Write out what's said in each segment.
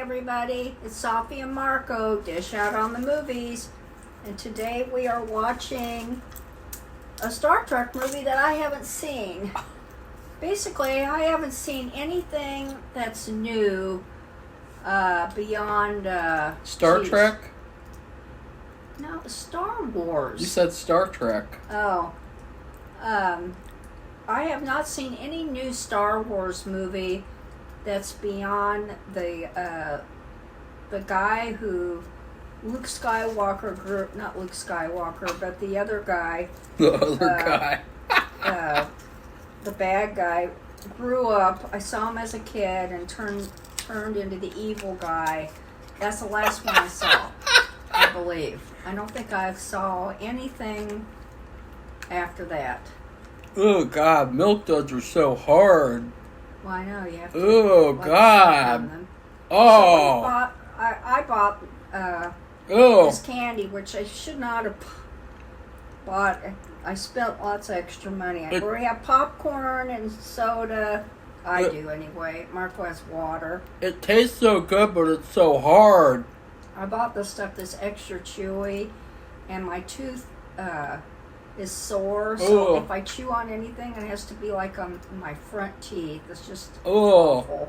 everybody. It's Safi and Marco, Dish Out on the Movies. And today we are watching a Star Trek movie that I haven't seen. Basically, I haven't seen anything that's new beyond... Star Trek? No, Star Wars. You said Star Trek. Oh. I have not seen any new Star Wars movie that's beyond the guy who Luke Skywalker grew, not Luke Skywalker, but the other guy. The other guy. The bad guy grew up. I saw him as a kid and turned into the evil guy. That's the last one I saw, I believe. I don't think I saw anything after that. Oh, God. Milk duds are so hard. Well, I know, you have to... Oh, God. Oh. So I bought Oh. this candy, which I should not have bought. I spent lots of extra money. I already have popcorn and soda. I do, anyway. Marco has water. It tastes so good, but it's so hard. I bought this stuff that's extra chewy, and my tooth is sore, so if I chew on anything, it has to be like on my front teeth. It's just awful.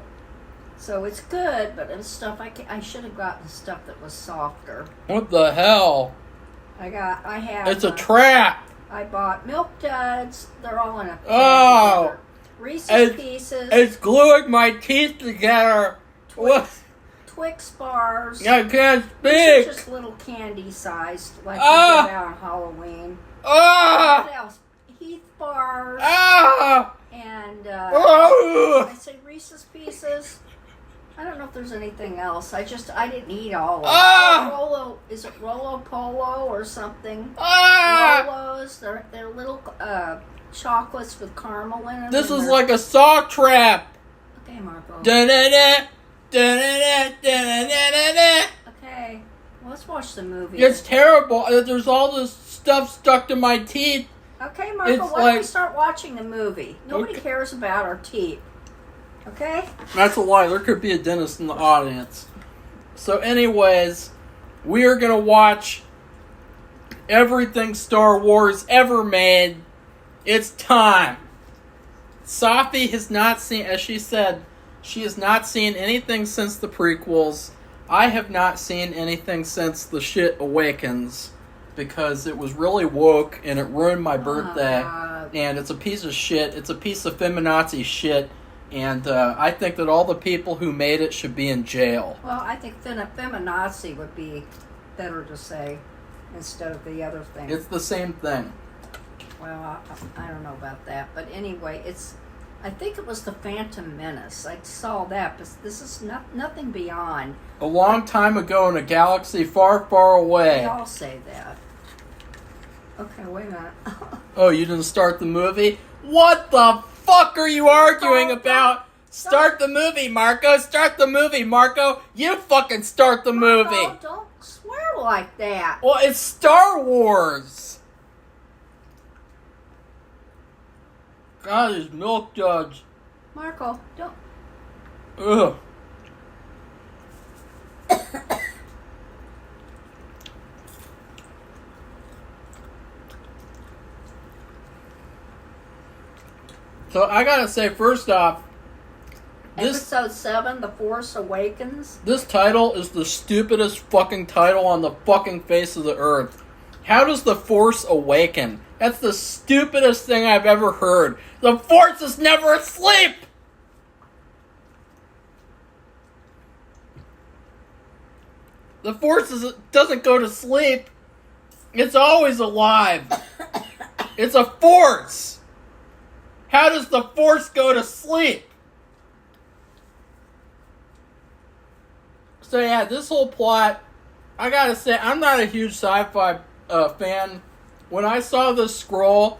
So it's good, but it's stuff I should have gotten stuff that was softer. What the hell? I have. It's a trap. I bought Milk Duds. They're all in a together. Reese's Pieces. It's gluing my teeth together. Twix bars. I can't speak. These are just little candy sized, like we get out on Halloween. What else? Heath bars. And I say Reese's Pieces. I don't know if there's anything else. I didn't eat all of it. Is it Rolo Polo or something? Rolos. They're little chocolates with caramel in them. This is like a saw trap. Okay, Marco. Da-da-da, da-da-da, da-da-da-da-da. Okay, well, let's watch the movie. It's terrible. There's all this stuff stuck to my teeth. Okay, Marco, why don't we start watching the movie? Nobody cares about our teeth. Okay? That's a lie. There could be a dentist in the audience. So anyways, we are going to watch everything Star Wars ever made. It's time. Safi has not seen, as she said, she has not seen anything since the prequels. I have not seen anything since the shit Awakens, because it was really woke and it ruined my birthday. And it's a piece of shit. It's a piece of feminazi shit. And I think that all the people who made it should be in jail. Well, I think feminazi would be better to say instead of the other thing. It's the same thing. Well, I don't know about that. But anyway, I think it was the Phantom Menace. I saw that, but this is nothing beyond. A long time ago in a galaxy far, far away. They all say that. Okay, wait a minute. Oh, you didn't start the movie? What the fuck are you arguing about? Start the movie, Marco. Start the movie, Marco. You fucking start the movie. Marco, don't swear like that. Well, it's Star Wars. God, these milk duds. Marco, don't. Ugh. So I gotta say, first off, Episode 7, The Force Awakens. This title is the stupidest fucking title on the fucking face of the earth. How does the Force awaken? That's the stupidest thing I've ever heard. The Force is never asleep! The Force doesn't go to sleep. It's always alive. It's a force. How does the Force go to sleep? So yeah, this whole plot, I gotta say, I'm not a huge sci-fi fan. When I saw this scroll,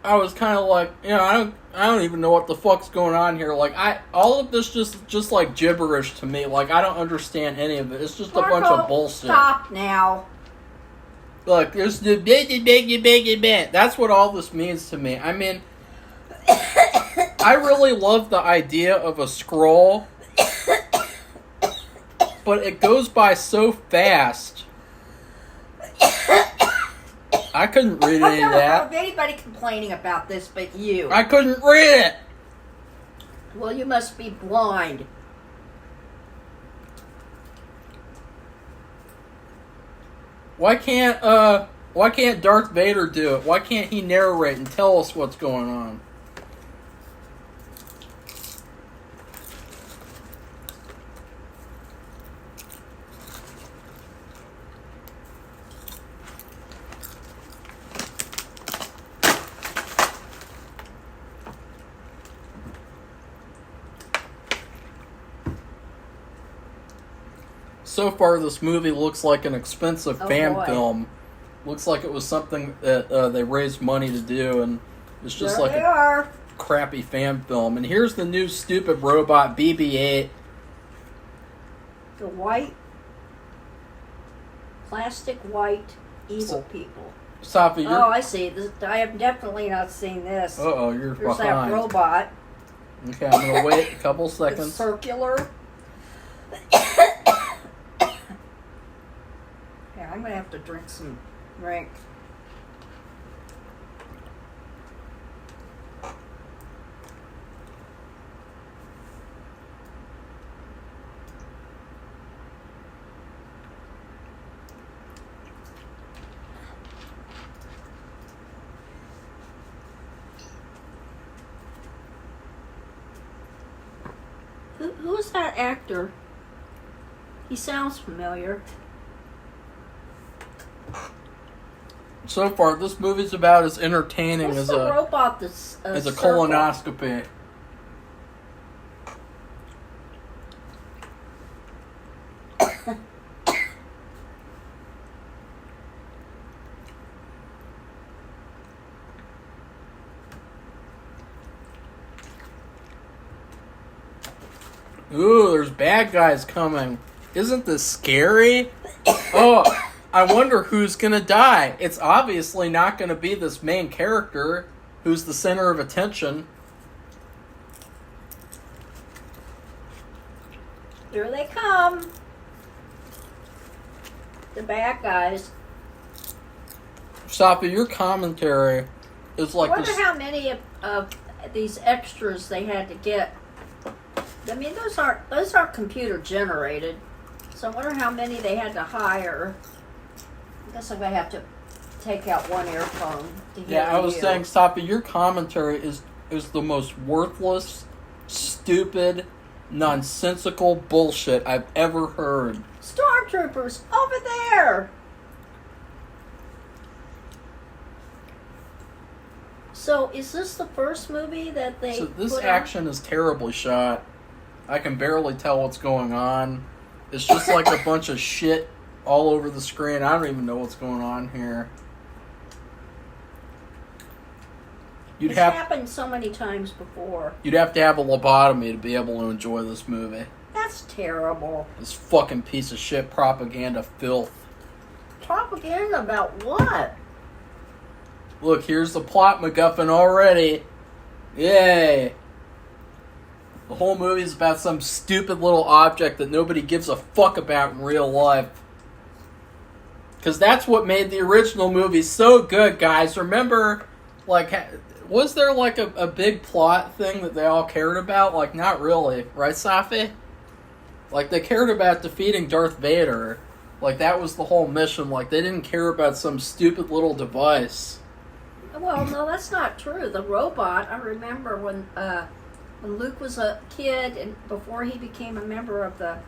I was kind of like, I don't even know what the fuck's going on here. Like, all of this just like gibberish to me. Like, I don't understand any of it. It's just Marco, a bunch of bullshit. Stop now. Look, there's the big. That's what all this means to me. I mean, I really love the idea of a scroll but it goes by so fast. I couldn't read any of that. I've never heard of anybody complaining about this but you. I couldn't read it. Well, you must be blind. Why can't Darth Vader do it? Why can't he narrate and tell us what's going on? So far, this movie looks like an expensive fan film. Looks like it was something that they raised money to do, and it's just like a crappy fan film. And here's the new stupid robot BB-8. The white, plastic white evil people. Safi, you're... Oh, I see. I have definitely not seen this. Uh-oh, you're There's behind. That robot. Okay, I'm going to wait a couple seconds. It's circular. Yeah, I'm going to have to drink some drink. Who's that actor? He sounds familiar. So far, this movie's about as entertaining What's as the a robot that's as a circle? colonoscopy. Ooh, there's bad guys coming. Isn't this scary? Oh, I wonder who's gonna die. It's obviously not gonna be this main character who's the center of attention. Here they come. The bad guys. Safi, your commentary is like I wonder this. how many of these extras they had to get. I mean, those aren't computer generated. So I wonder how many they had to hire. I guess I'm gonna have to take out one earphone to hear Yeah, I was you. saying, Safi, your commentary is the most worthless, stupid, nonsensical bullshit I've ever heard. Stormtroopers over there. So is this the first movie that they? So this put action is terribly shot. I can barely tell what's going on. It's just like a bunch of shit all over the screen. I don't even know what's going on here. It's happened so many times before. You'd have to have a lobotomy to be able to enjoy this movie. That's terrible. This fucking piece of shit propaganda filth. Propaganda about what? Look, here's the plot MacGuffin already. Yay! The whole movie is about some stupid little object that nobody gives a fuck about in real life. Because that's what made the original movie so good, guys. Remember, like, was there like a big plot thing that they all cared about? Like, not really. Right, Safi? Like, they cared about defeating Darth Vader. Like, that was the whole mission. Like, they didn't care about some stupid little device. Well, no, that's not true. The robot, I remember when Luke was a kid and before he became a member of the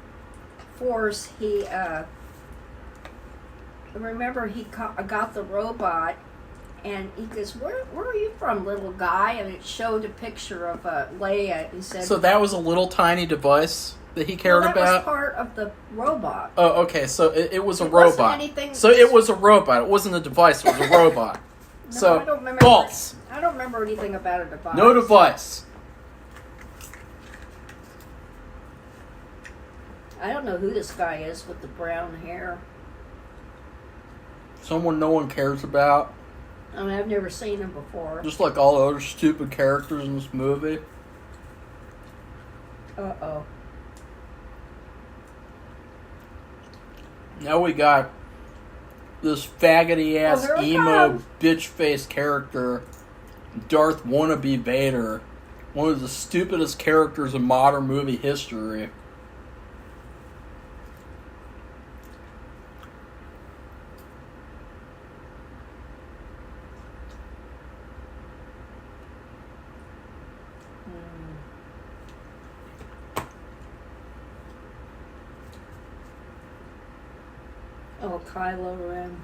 Force, I remember he got the robot and he goes, where are you from, little guy? And it showed a picture of Leia and said... So that was a little tiny device that he cared that about? That was part of the robot. Oh, okay, so it was a robot. So it was a robot. It wasn't a device, it was a robot. No, so, I don't remember false. I don't remember anything about a device. No device. I don't know who this guy is with the brown hair. Someone no one cares about. I mean, I've never seen him before. Just like all the other stupid characters in this movie. Uh-oh. Now we got this faggoty ass here it emo comes. bitch face character, Darth wannabe Vader, one of the stupidest characters in modern movie history. Oh, Kylo Ren.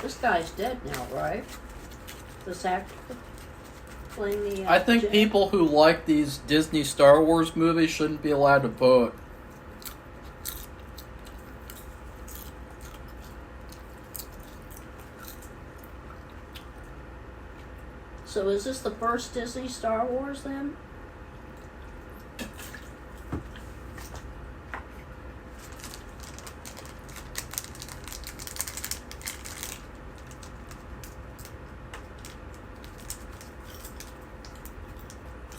This guy's dead now, right? This actor playing the. I think Jedi? people who like these Disney Star Wars movies shouldn't be allowed to vote. So is this the first Disney Star Wars then?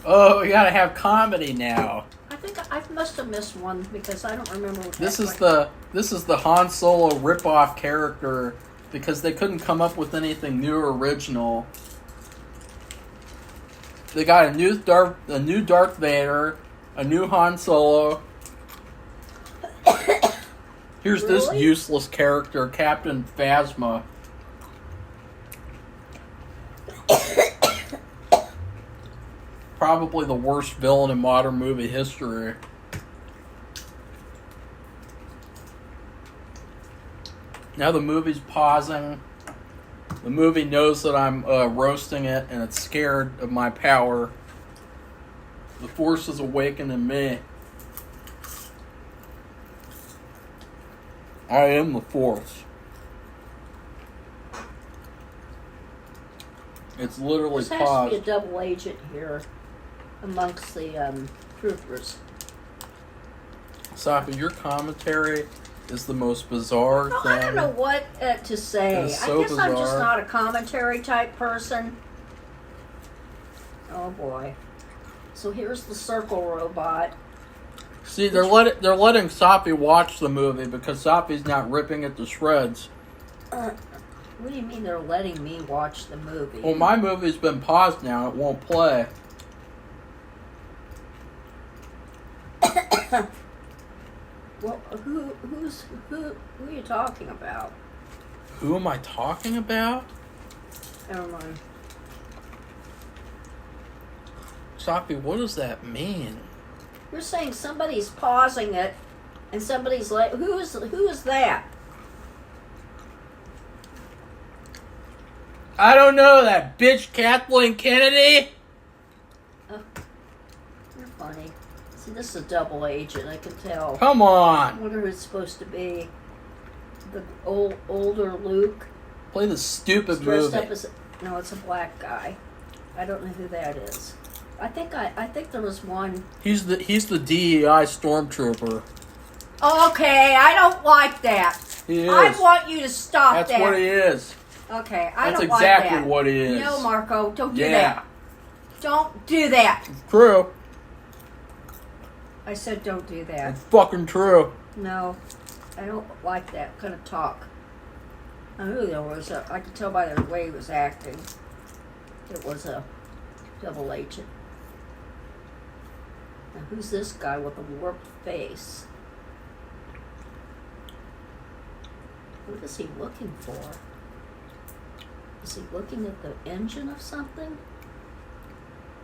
Oh, we gotta have comedy now. I think I must have missed one because I don't remember what This is that the Han Solo ripoff character because they couldn't come up with anything new or original. They got a new Darth Vader, a new Han Solo. Here's this Really? useless character, Captain Phasma. Probably the worst villain in modern movie history. Now the movie's pausing. The movie knows that I'm roasting it, and it's scared of my power. The Force is awakened in me. I am the Force. It's literally This has to paused. be a double agent here amongst the troopers. Safi, your commentary is the most bizarre Oh, thing. I don't know what to say. It's so I guess I'm just bizarre. not a commentary type person. Oh boy. So here's the circle robot. See, they're letting Safi watch the movie because Safi's not ripping it to shreds. What do you mean they're letting me watch the movie? Well, my movie's been paused now. It won't play. Well, who are you talking about? Who am I talking about? Never mind. Safi, what does that mean? You're saying somebody's pausing it, and somebody's like, who is that? I don't know, that bitch Kathleen Kennedy? Oh, you're funny. See, this is a double agent. I can tell. Come I on. wonder who it's supposed to be. The older Luke. Play the stupid Dressed movie. up as no, it's a black guy. I don't know who that is. I think there was one. He's the DEI stormtrooper. Okay, I don't like that. He is. I want you to stop That's that. what he is. Okay, I That's don't like exactly that. what he is. No, Marco, don't do Yeah. that. Don't do that. True. I said don't do that. It's fucking true. No, I don't like that kind of talk. I knew there was I could tell by the way he was acting. It was a double agent. Now, who's this guy with a warped face? What is he looking for? Is he looking at the engine of something?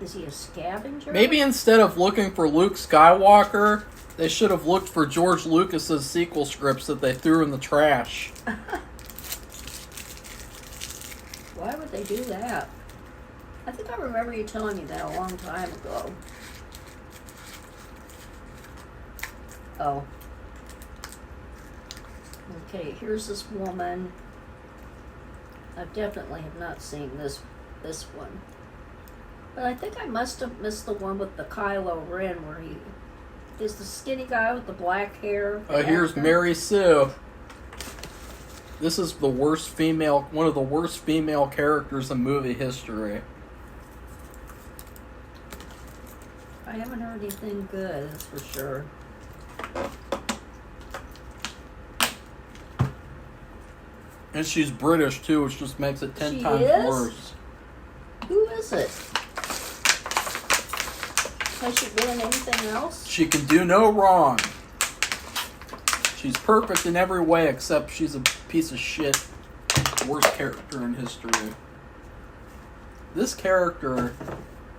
Is he a scavenger? Maybe instead of looking for Luke Skywalker, they should have looked for George Lucas's sequel scripts that they threw in the trash. Why would they do that? I think I remember you telling me that a long time ago. Oh. Okay, here's this woman. I definitely have not seen this one. But I think I must have missed the one with the Kylo Ren where he is the skinny guy with the black hair. Here's Mary Sue. This is one of the worst female characters in movie history. I haven't heard anything good, that's for sure. And she's British too, which just makes it 10 she times is? worse. Who is it? Has she been in anything else? She can do no wrong. She's perfect in every way except she's a piece of shit. Worst character in history. This character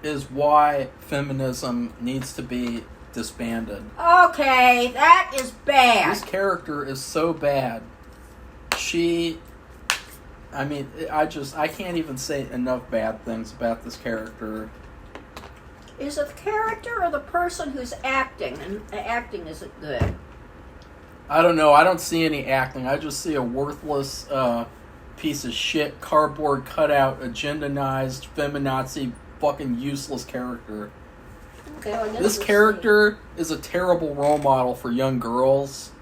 is why feminism needs to be disbanded. Okay, that is bad. This character is so bad. I can't even say enough bad things about this character. Is it the character or the person who's acting? And the acting isn't good. I don't know. I don't see any acting. I just see a worthless piece of shit, cardboard cutout, agendanized, feminazi, fucking useless character. Okay, well, this character is a terrible role model for young girls.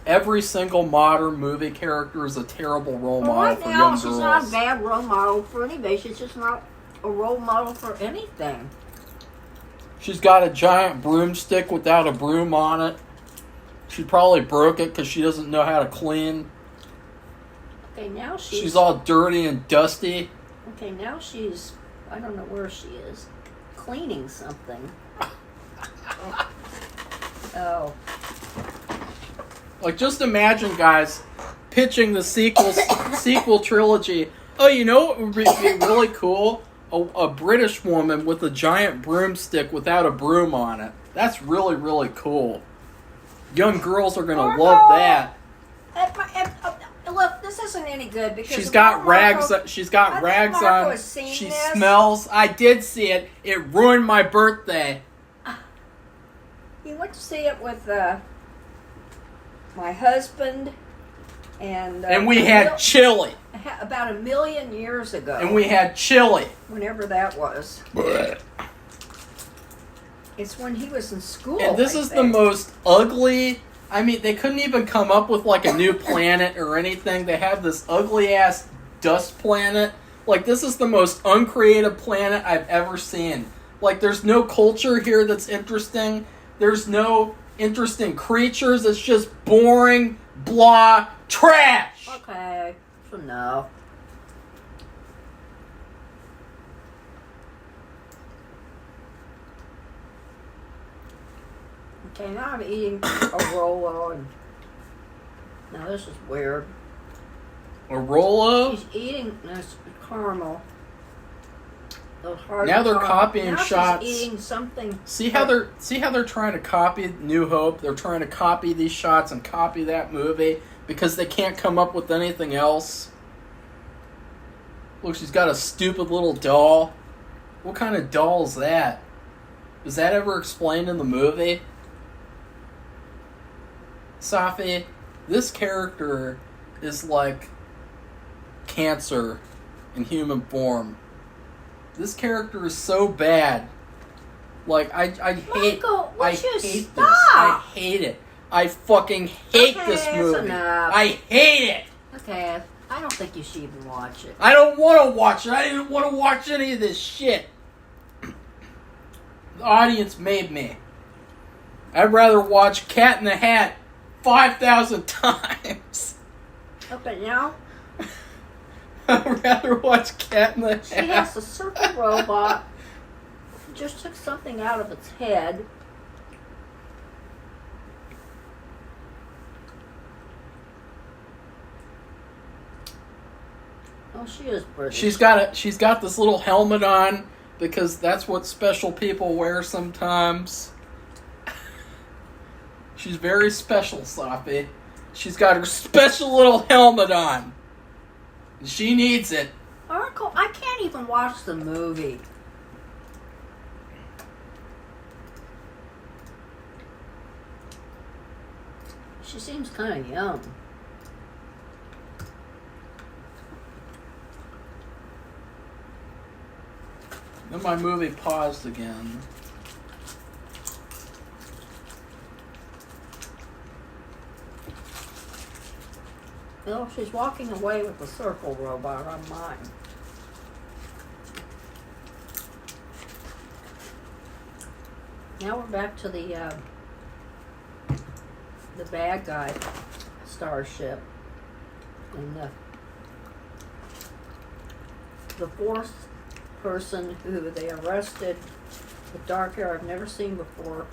Every single modern movie character is a terrible role model for young girls. Right now, she's not a bad role model for anybody. She's just not a role model for anything. She's got a giant broomstick without a broom on it. She probably broke it because she doesn't know how to clean. Okay, now she's all dirty and dusty. Okay, now she's... I don't know where she is. Cleaning something. Oh. Like, just imagine, guys, pitching the sequel trilogy. Oh, you know what would be really cool? A British woman with a giant broomstick without a broom on it. That's really, really cool. Young girls are going to love that. Look, this isn't any good because she's got rags. She's got rags on. She smells. I did see it. It ruined my birthday. You went to see it with my husband, and we had chili. About 1 million years ago. And we had chili. Whenever that was. It's when he was in school. And this is the most ugly... I mean, they couldn't even come up with, like, a new planet or anything. They have this ugly-ass dust planet. Like, this is the most uncreative planet I've ever seen. Like, there's no culture here that's interesting. There's no interesting creatures. It's just boring, blah, trash. Okay, that's enough. Okay, now I'm eating a Rolo, and now this is weird. A Rolo? He's eating this caramel. Now they're copying now shots. She's eating something. See how they're trying to copy New Hope? They're trying to copy these shots and copy that movie because they can't come up with anything else. Look, she's got a stupid little doll. What kind of doll is that? Is that ever explained in the movie? Safi, this character is like cancer in human form. This character is so bad. Like, I hate this. I hate it. I fucking hate this movie. Enough. I hate it. Okay, I don't think you should even watch it. I don't want to watch it. I didn't want to watch any of this shit. The audience made me. I'd rather watch Cat in the Hat 5,000 times. Okay, now? I'd rather watch Cat in the Hat. She has a circle robot. Just took something out of its head. Oh, she is British. She's got this little helmet on because that's what special people wear sometimes. She's very special, Safi. She's got her special little helmet on. She needs it. Marco, I can't even watch the movie. She seems kind of young. Then my movie paused again. Well, she's walking away with the circle robot on mine. Now we're back to the bad guy starship, and the fourth person who they arrested with dark hair I've never seen before.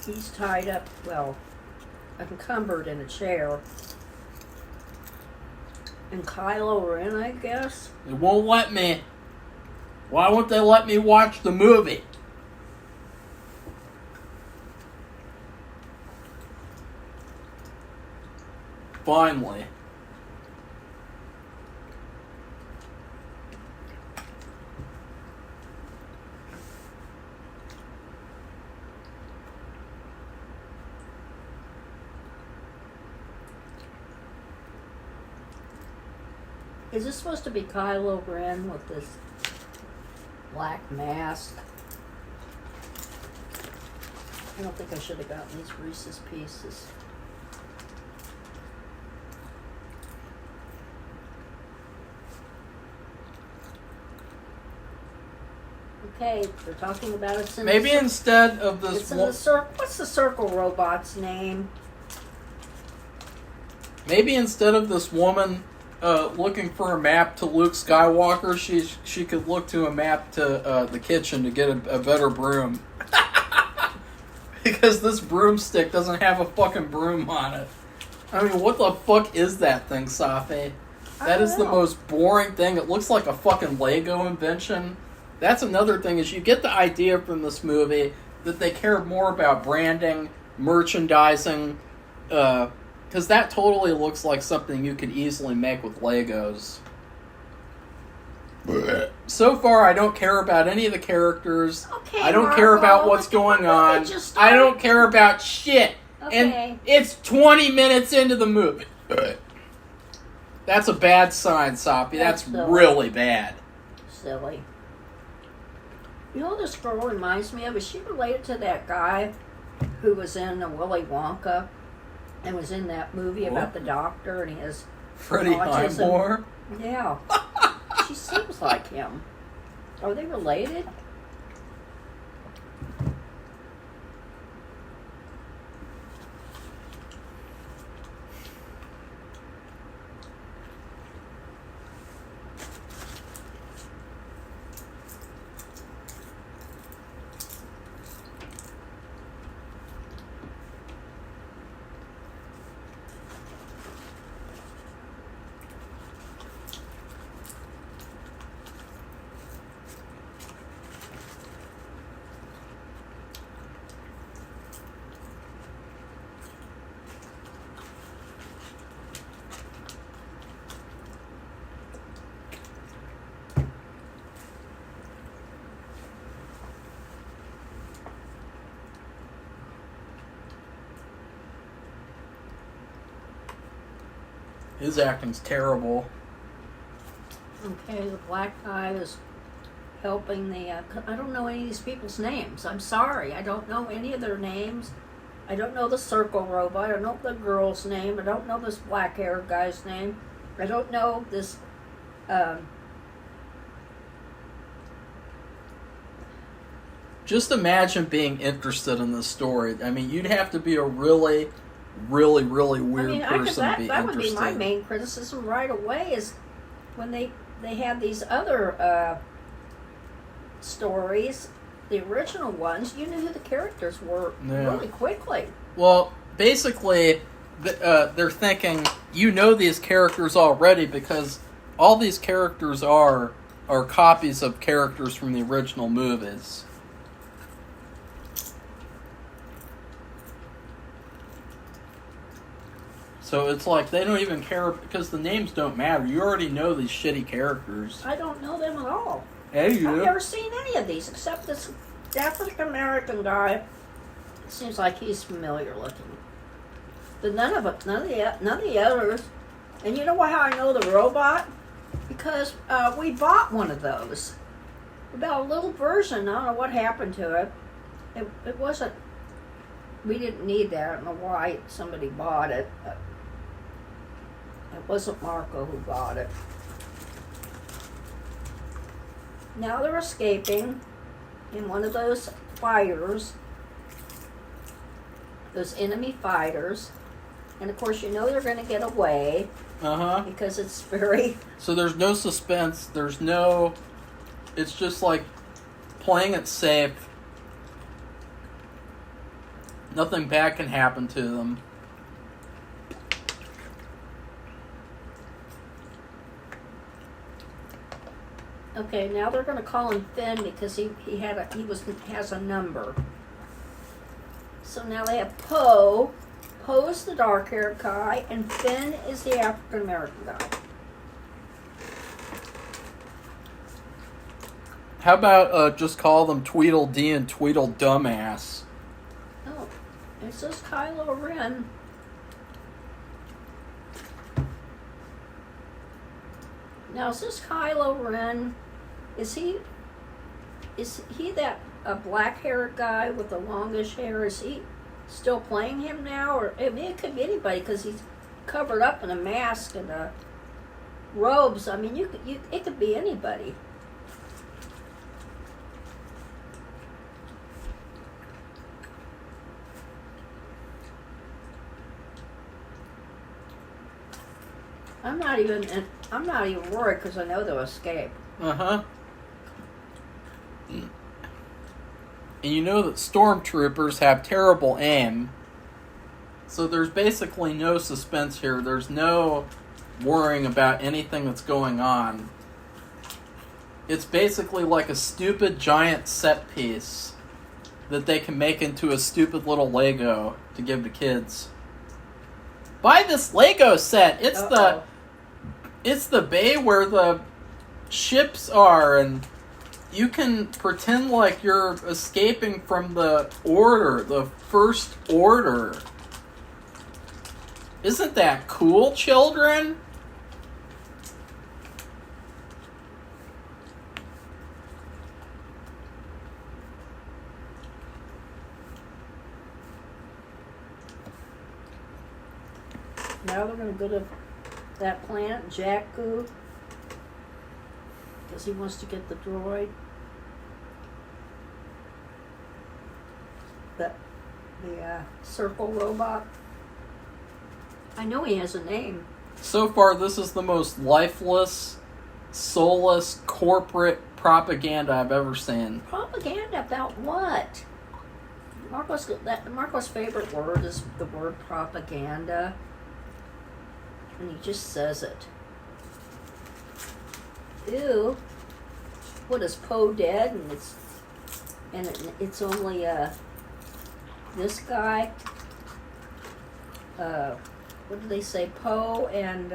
He's tied up, well, encumbered in a chair. And Kylo Ren, I guess. It won't let me. Why won't they let me watch the movie? Finally. Is this supposed to be Kylo Ren with this black mask? I don't think I should have gotten these Reese's Pieces. Okay, they're talking about it. Maybe instead of this. It's in the what's the circle robot's name? Maybe instead of this woman looking for a map to Luke Skywalker, she could look to a map to the kitchen to get a better broom. Because this broomstick doesn't have a fucking broom on it. I mean, what the fuck is that thing, Safi? That is the most boring thing. It looks like a fucking Lego invention. That's another thing, is you get the idea from this movie that they care more about branding, merchandising, because that totally looks like something you could easily make with Legos. So far, I don't care about any of the characters. Okay, I don't Marco, care about what's going on. I don't care about shit. Okay. And it's 20 minutes into the movie. That's a bad sign, Safi. That's really bad. Silly. You know what this girl reminds me of? Is she related to that guy who was in Willy Wonka and was in that movie about the doctor and he has Freddie Highmore? Yeah. She seems like him. Are they related? His acting's terrible. Okay, the black guy is helping the... I don't know any of these people's names. I'm sorry. I don't know any of their names. I don't know the circle robot. I don't know the girl's name. I don't know this black-haired guy's name. I don't know this... Just imagine being interested in this story. I mean, you'd have to be a really, really, really weird person to be that interested. would be my main criticism right away, is when they had these other stories, the original ones, you knew who the characters were really quickly. Well, basically, they're thinking, you know these characters already because all these characters are copies of characters from the original movies. So it's like they don't even care because the names don't matter. You already know these shitty characters. I don't know them at all. Hey, you. I've never seen any of these except this African American guy. It seems like he's familiar looking. But none of the others. And you know how I know the robot? Because we bought one of those. About a little version. I don't know what happened to it. It wasn't. We didn't need that. I don't know why somebody bought it. It wasn't Marco who got it. Now they're escaping in one of those fighters, those enemy fighters. And of course, you know they're going to get away. Because it's very... So there's no suspense. There's no... It's just like playing it safe. Nothing bad can happen to them. Okay, now they're going to call him Finn because he has a number. So now they have Poe. Poe's the dark-haired guy, and Finn is the African-American guy. How about just call them Tweedledee and Tweedledumbass? Oh, it says Kylo Ren. Now, is this Kylo Ren? Is he that black-haired guy with the longish hair? Is he still playing him now? Or I mean, it could be anybody because he's covered up in a mask and robes. I mean, it could be anybody. I'm not even worried because I know they'll escape. And you know that stormtroopers have terrible aim. So there's basically no suspense here. There's no worrying about anything that's going on. It's basically like a stupid giant set piece that they can make into a stupid little Lego to give to kids. Buy this Lego set. It's the bay where the ships are, and you can pretend like you're escaping from the First Order. Isn't that cool, children? Now they're going to go to that planet, Jakku, because he wants to get the droid. The circle robot. I know he has a name. So far, this is the most lifeless, soulless, corporate propaganda I've ever seen. Propaganda about what? Marco's favorite word is the word propaganda. And he just says it. Ew. What, is Poe dead? And it's only this guy. What did they say? Poe and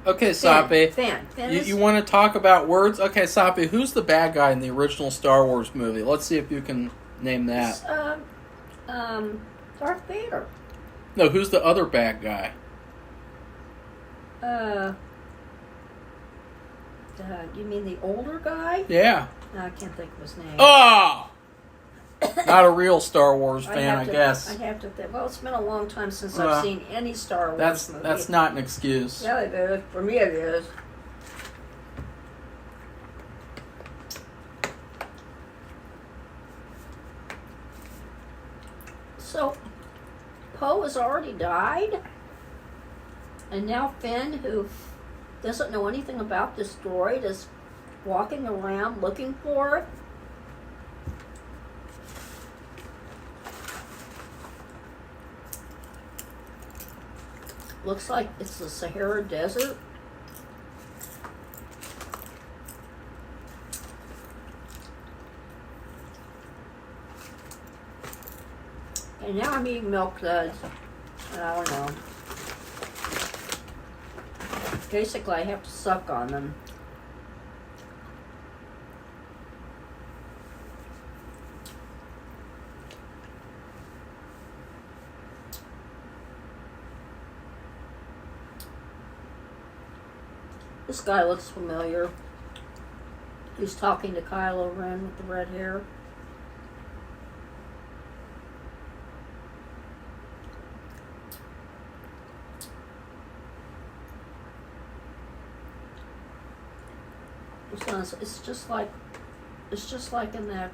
okay, Safi. Finn. You want to talk about words? Okay, Safi, who's the bad guy in the original Star Wars movie? Let's see if you can name that. Darth Vader. No, who's the other bad guy? You mean the older guy? Yeah. No, I can't think of his name. Oh! Not a real Star Wars fan, I guess. I'd have to think. Well, it's been a long time since I've seen any Star Wars movie. That's not an excuse. Yeah, it is. For me, it is. So, Poe has already died? And now Finn, who doesn't know anything about this droid, is walking around looking for it. Looks like it's the Sahara Desert. And now I'm eating milk duds. I don't know. Basically, I have to suck on them. This guy looks familiar. He's talking to Kylo Ren with the red hair. It's just like in that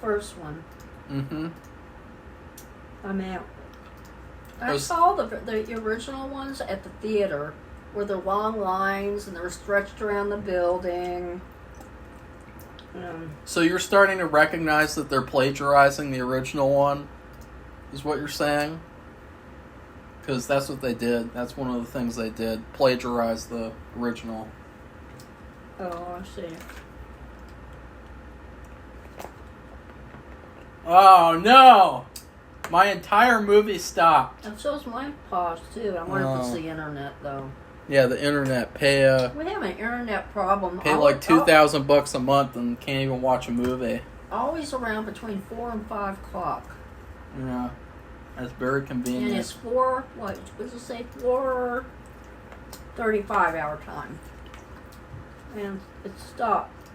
first one. Mm-hmm. I mean, I saw the original ones at the theater, where the long lines and they were stretched around the building. So you're starting to recognize that they're plagiarizing the original one, is what you're saying? Because that's what they did. That's one of the things they did. Plagiarize the original. Oh, I see. Oh, no! My entire movie stopped. And so's mine paused, too. I wonder if it's the internet, though. Yeah, the internet. We have an internet problem. Pay like $2,000 a month and can't even watch a movie. Always around between 4 and 5 o'clock. Yeah, that's very convenient. And it's 35-hour time. And it stopped.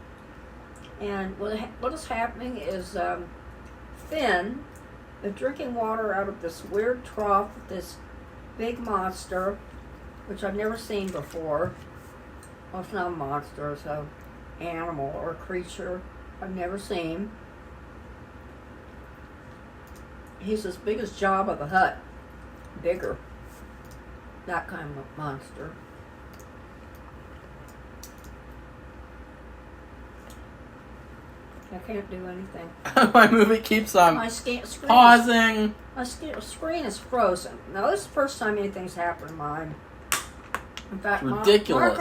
And what is happening is Finn is drinking water out of this weird trough with this big monster, which I've never seen before. Well, it's not a monster, it's an animal or a creature I've never seen. He's as big as Jabba the Hutt. Bigger. That kind of monster. I can't do anything. My movie keeps on pausing. My screen is frozen. Now, this is the first time anything's happened to mine. In fact, it's ridiculous.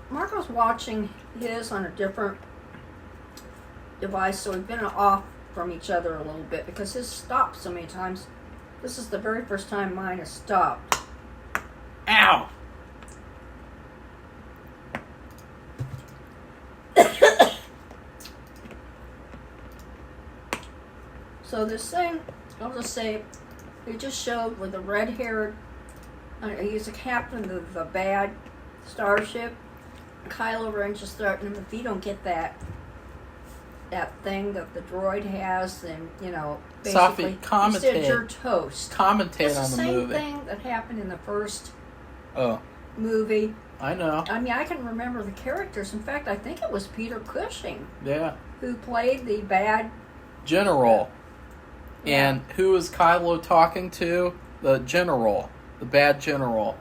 Marco's watching his on a different device, so we've been off from each other a little bit because his stopped so many times. This is the very first time mine has stopped. Ow! So this thing, I'll just say, it just showed with the red-haired, he's a captain of the bad starship. Kylo Ren just threatened him, if you don't get that thing that the droid has, then, basically, Safi, he said, you're toast. Commentate on the movie. It's the same thing that happened in the first Oh. movie. I know. I mean, I can remember the characters. In fact, I think it was Peter Cushing. Yeah. Who played the bad general. Yeah. And who was Kylo talking to? The general. The bad general.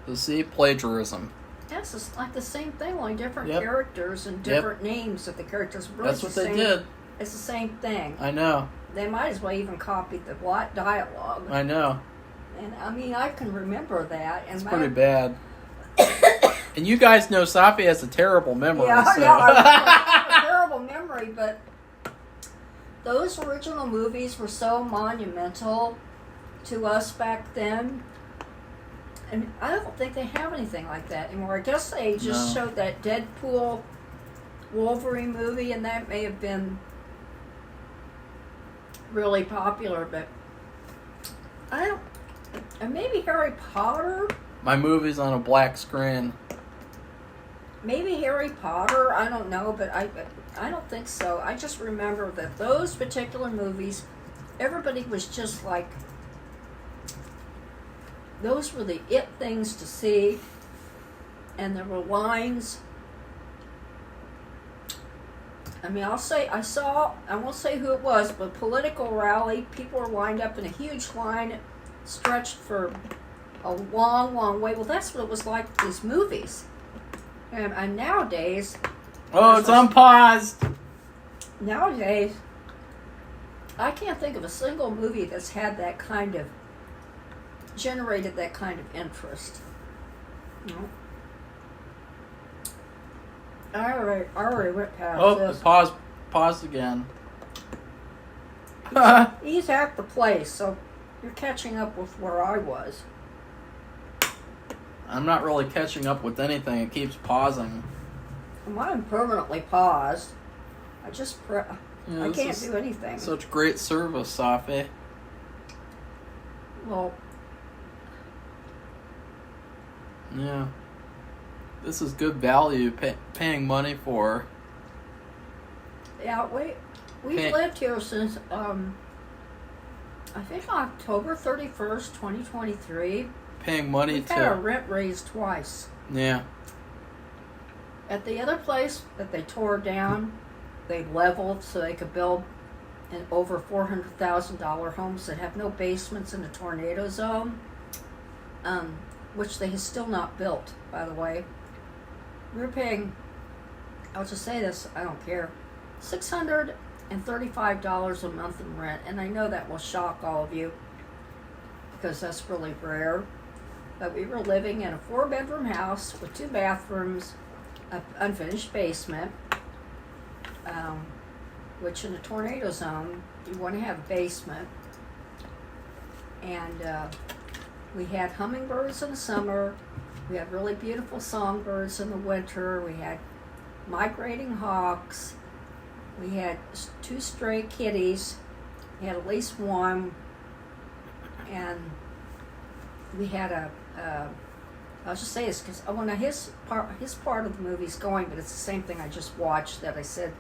You see? Plagiarism. That's just like the same thing, only different characters and different names of the characters. Really, that's what they did. It's the same thing. I know. They might as well even copy the dialogue. I know. And I mean, I can remember that. And it's pretty bad. And you guys know Safi has a terrible memory. Yeah, so. I have a terrible memory, but those original movies were so monumental to us back then. And I don't think they have anything like that anymore. I guess they just showed that Deadpool Wolverine movie, and that may have been really popular, but I don't. And maybe Harry Potter. My movie's on a black screen. Maybe Harry Potter. I don't know, but I don't think so. I just remember that those particular movies, everybody was just like, those were the it things to see, and there were lines. I mean, I won't say who it was, but political rally, people were lined up in a huge line, stretched for a long, long way. Well, that's what it was like with these movies. And nowadays... Oh, it's unpaused! Nowadays, I can't think of a single movie that's had that kind of... generated that kind of interest. No. I already went past this. Pause again. He's at the place, so you're catching up with where I was. I'm not really catching up with anything. It keeps pausing. Mine permanently paused. I just I can't do anything. Such great service, Safi. Well, yeah. This is good value, paying money for. Yeah, we've lived here since, I think October 31st, 2023. Paying money We've had our rent raised twice. Yeah. At the other place that they tore down, they leveled so they could build in over $400,000 homes that have no basements in a tornado zone, which they have still not built, by the way. We're paying, I'll just say this, I don't care, $635 a month in rent, and I know that will shock all of you because that's really rare. But we were living in a 4-bedroom house with 2 bathrooms, an unfinished basement, which in a tornado zone, you want to have a basement. And we had hummingbirds in the summer. We had really beautiful songbirds in the winter. We had migrating hawks. We had 2 stray kitties. We had at least one. And we had I'll just say this because when his part of the movie's going, but it's the same thing I just watched that I said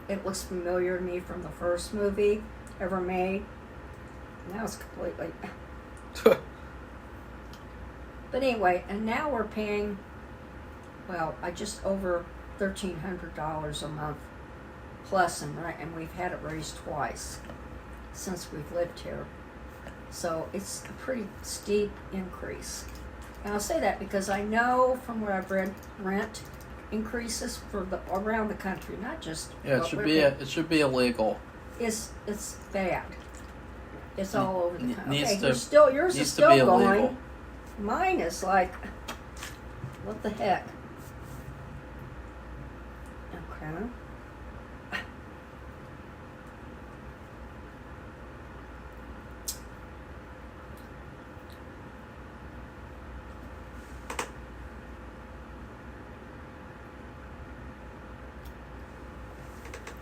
it looks familiar to me from the first movie ever made. Now it's completely. But anyway, and now we're paying, just over $1,300 a month plus in rent, and we've had it raised twice since we've lived here. So it's a pretty steep increase. And I'll say that because I know from what I've read, rent increases around the country, not just. Yeah, it should be illegal. It's bad. It's all over the country. Yours is still illegal. Going. Mine is like, what the heck? Okay.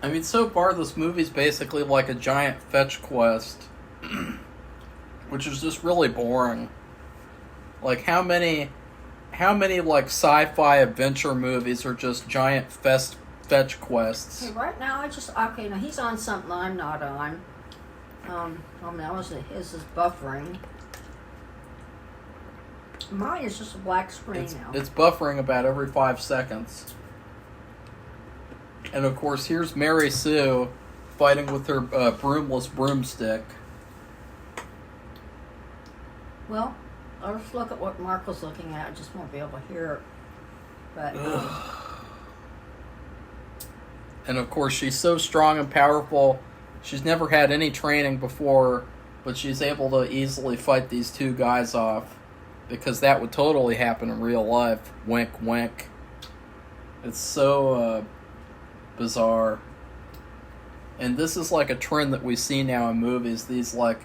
I mean, so far this movie's basically like a giant fetch quest, which is just really boring. Like, how many like sci-fi adventure movies are just giant fetch quests? Hey, right now now he's on something I'm not on. His is buffering. Mine is just a black screen now. It's buffering about every 5 seconds. And of course, here's Mary Sue fighting with her broomless broomstick. Well, I'll just look at what Marco's looking at. I just won't be able to hear it. But. And of course, she's so strong and powerful. She's never had any training before, but she's able to easily fight these 2 guys off. Because that would totally happen in real life. Wink, wink. It's so bizarre. And this is like a trend that we see now in movies. These like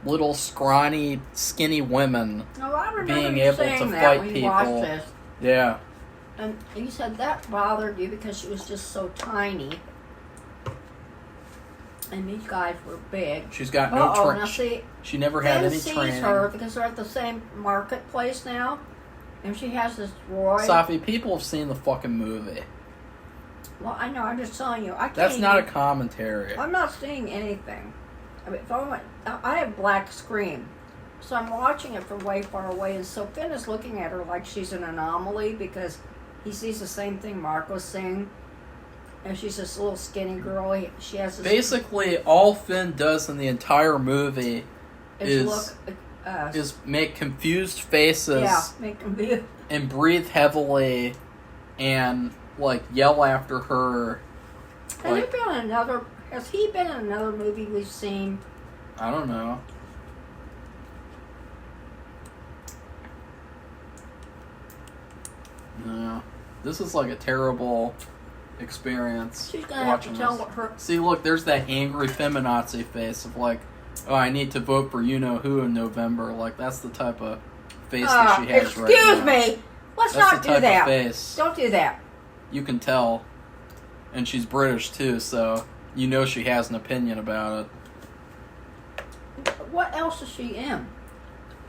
little scrawny, skinny women being able to fight people. This. Yeah. And you said that bothered you because she was just so tiny. And these guys were big. She's got no training. She never had any training. Sees her because they're at the same marketplace now. And she has this droid. Safi, people have seen the fucking movie. Well, I know. I'm just telling you. That's not a commentary. I'm not seeing anything. I mean, I have black screen, so I'm watching it from way far away, and so Finn is looking at her like she's an anomaly because he sees the same thing Marco's seeing, and she's this little skinny girl. She has this. Basically, all Finn does in the entire movie is make confused faces. Yeah, make confused. And breathe heavily, and like yell after her. Has he been in another movie we've seen? I don't know. No. This is like a terrible experience. She's gonna have to tell what her. See, look, there's that angry feminazi face of like, oh, I need to vote for you-know-who in November. Like, that's the type of face that she has right now. Excuse me! Let's not do that. That's the type of face. Don't do that. You can tell. And she's British, too, so you know she has an opinion about it. What else is she in?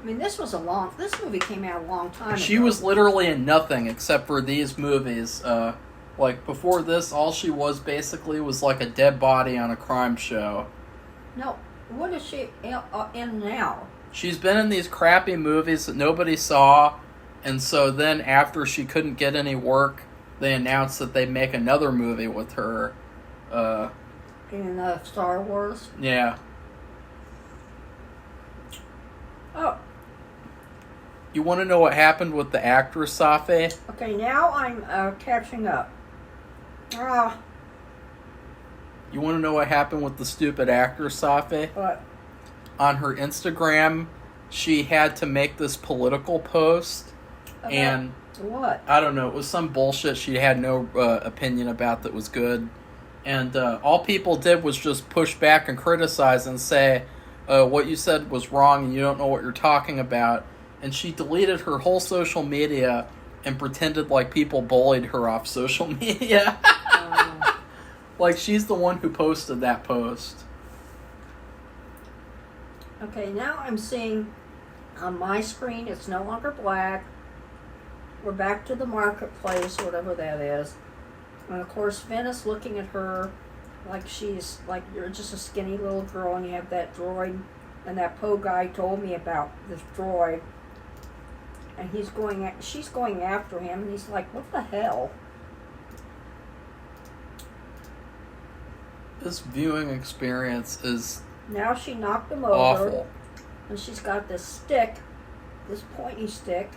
I mean, this movie came out a long time ago. She was literally in nothing except for these movies. Like, before this, all she was basically was like a dead body on a crime show. No, what is she in now? She's been in these crappy movies that nobody saw, and so then after she couldn't get any work, they announced that they make another movie with her. In Star Wars? Yeah. Oh. You want to know what happened with the actress, Safi? Okay, now I'm catching up. You want to know what happened with the stupid actress, Safi? What? On her Instagram, she had to make this political post. About and what? I don't know. It was some bullshit she had no opinion about that was good. And all people did was just push back and criticize and say, what you said was wrong and you don't know what you're talking about. And she deleted her whole social media and pretended like people bullied her off social media. Like she's the one who posted that post. Okay, now I'm seeing on my screen it's no longer black. We're back to the marketplace, whatever that is. And of course, Finn is looking at her like she's like you're just a skinny little girl, and you have that droid. And that Poe guy told me about this droid, and she's going after him, and he's like, "What the hell?" This viewing experience is Now she knocked him over, awful. and she's got this stick, this pointy stick.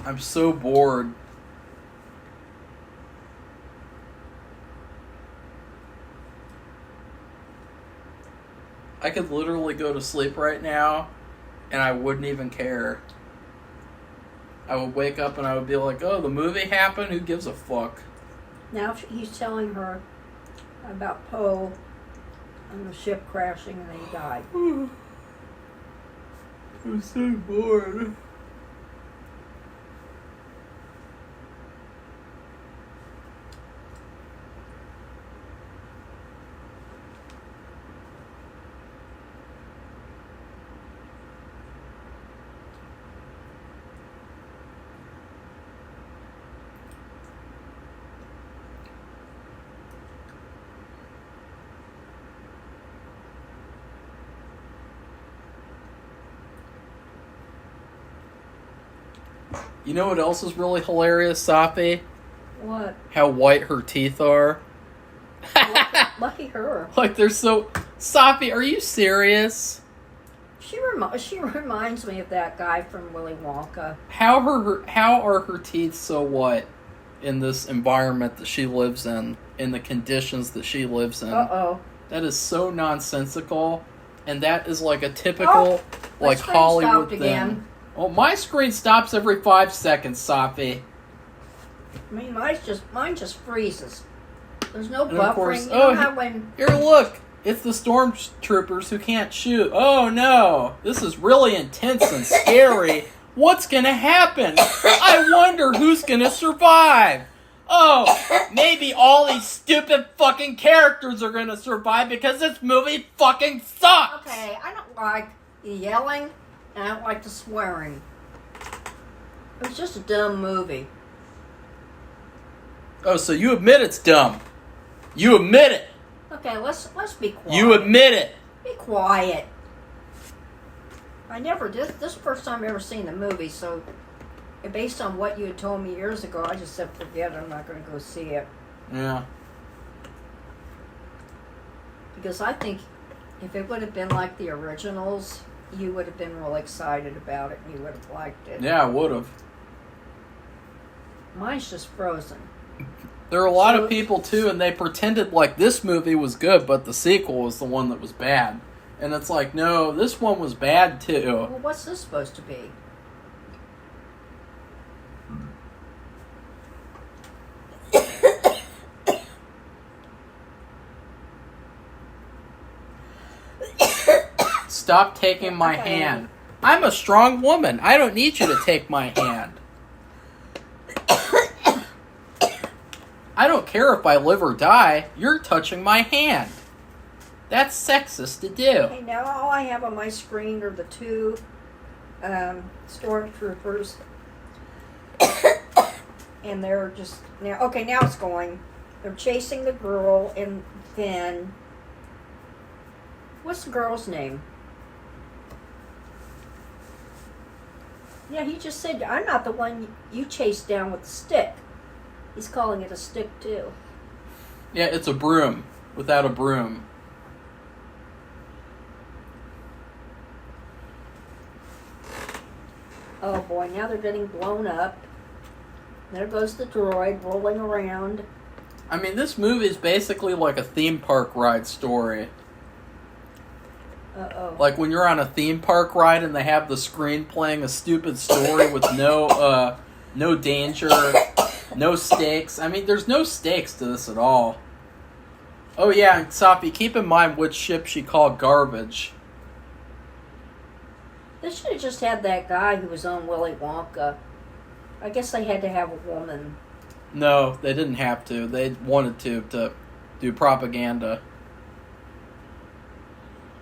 I'm so bored. I could literally go to sleep right now, and I wouldn't even care. I would wake up and I would be like, oh, the movie happened? Who gives a fuck? Now he's telling her about Poe and the ship crashing, and he died. I'm so bored. You know what else is really hilarious, Safi? What? How white her teeth are. Lucky her. Like they're so... Safi, are you serious? She reminds me of that guy from Willy Wonka. How are her teeth so white in this environment that she lives in the conditions that she lives in? Uh-oh. That is so nonsensical, and that is like a typical like screen Hollywood stopped thing. again. Oh, my screen stops every 5 seconds, Safi. I mean, mine just freezes. There's no And of course, buffering. You know how when here, look. It's the stormtroopers who can't shoot. Oh, no. This is really intense and scary. What's going to happen? I wonder who's going to survive. Oh, maybe all these stupid fucking characters are going to survive because this movie fucking sucks. Okay, I don't like the yelling, and I don't like the swearing. It was just a dumb movie. Oh, so you admit it's dumb. You admit it. Okay, let's be quiet. You admit it. Be quiet. I never did. This is the first time I've ever seen the movie, so based on what you had told me years ago, I just said forget it. I'm not going to go see it. Yeah. Because I think if it would have been like the originals, you would have been real excited about it and you would have liked it. Yeah, I would have. Mine's just frozen. There are a lot of people, too, and they pretended like this movie was good, but the sequel was the one that was bad. And it's like, no, this one was bad, too. Well, what's this supposed to be? Stop taking my hand. I'm a strong woman. I don't need you to take my hand. I don't care if I live or die. You're touching my hand. That's sexist to do. Okay, now all I have on my screen are the two stormtroopers. And they're just... now it's going. They're chasing the girl and then... What's the girl's name? Yeah, he just said, I'm not the one you chased down with the stick. He's calling it a stick, too. Yeah, it's a broom without a broom. Oh boy, now they're getting blown up. There goes the droid rolling around. I mean, this movie is basically like a theme park ride story. Uh-oh. Like when you're on a theme park ride and they have the screen playing a stupid story with no danger, no stakes. I mean, there's no stakes to this at all. Oh yeah, and Safi, keep in mind which ship she called garbage. They should have just had that guy who was on Willy Wonka. I guess they had to have a woman. No, they didn't have to. They wanted to do propaganda.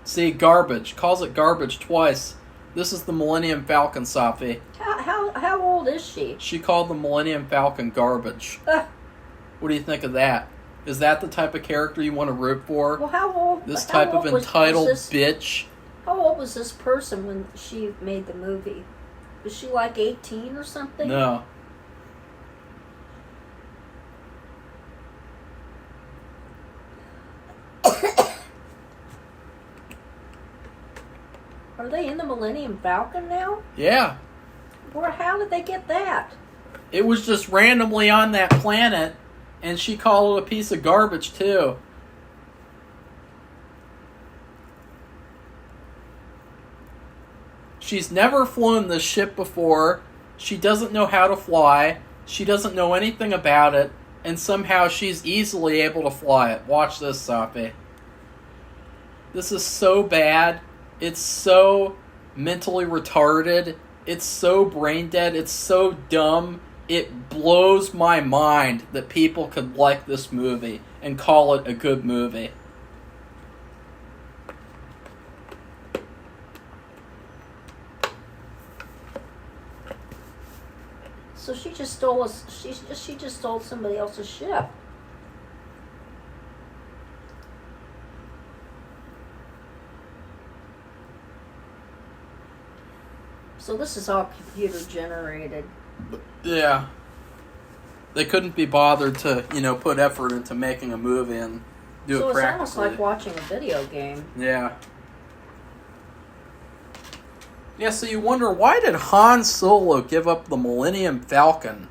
See, garbage. Calls it garbage twice. This is the Millennium Falcon, Safi. How old is she? She called the Millennium Falcon garbage. What do you think of that? Is that the type of character you want to root for? Well, how old? This type of entitled bitch? How old was this person when she made the movie? Was she like 18 or something? No. Are they in the Millennium Falcon now? Yeah. How did they get that? It was just randomly on that planet, and she called it a piece of garbage, too. She's never flown this ship before. She doesn't know how to fly. She doesn't know anything about it. And somehow she's easily able to fly it. Watch this, Safi. This is so bad. It's so mentally retarded. It's so brain dead. It's so dumb. It blows my mind that people could like this movie and call it a good movie. So she just stole she just stole somebody else's ship. So this is all computer generated. Yeah. They couldn't be bothered to, put effort into making a movie and do it practically. So it's almost like watching a video game. Yeah. Yeah, so you wonder, why did Han Solo give up the Millennium Falcon?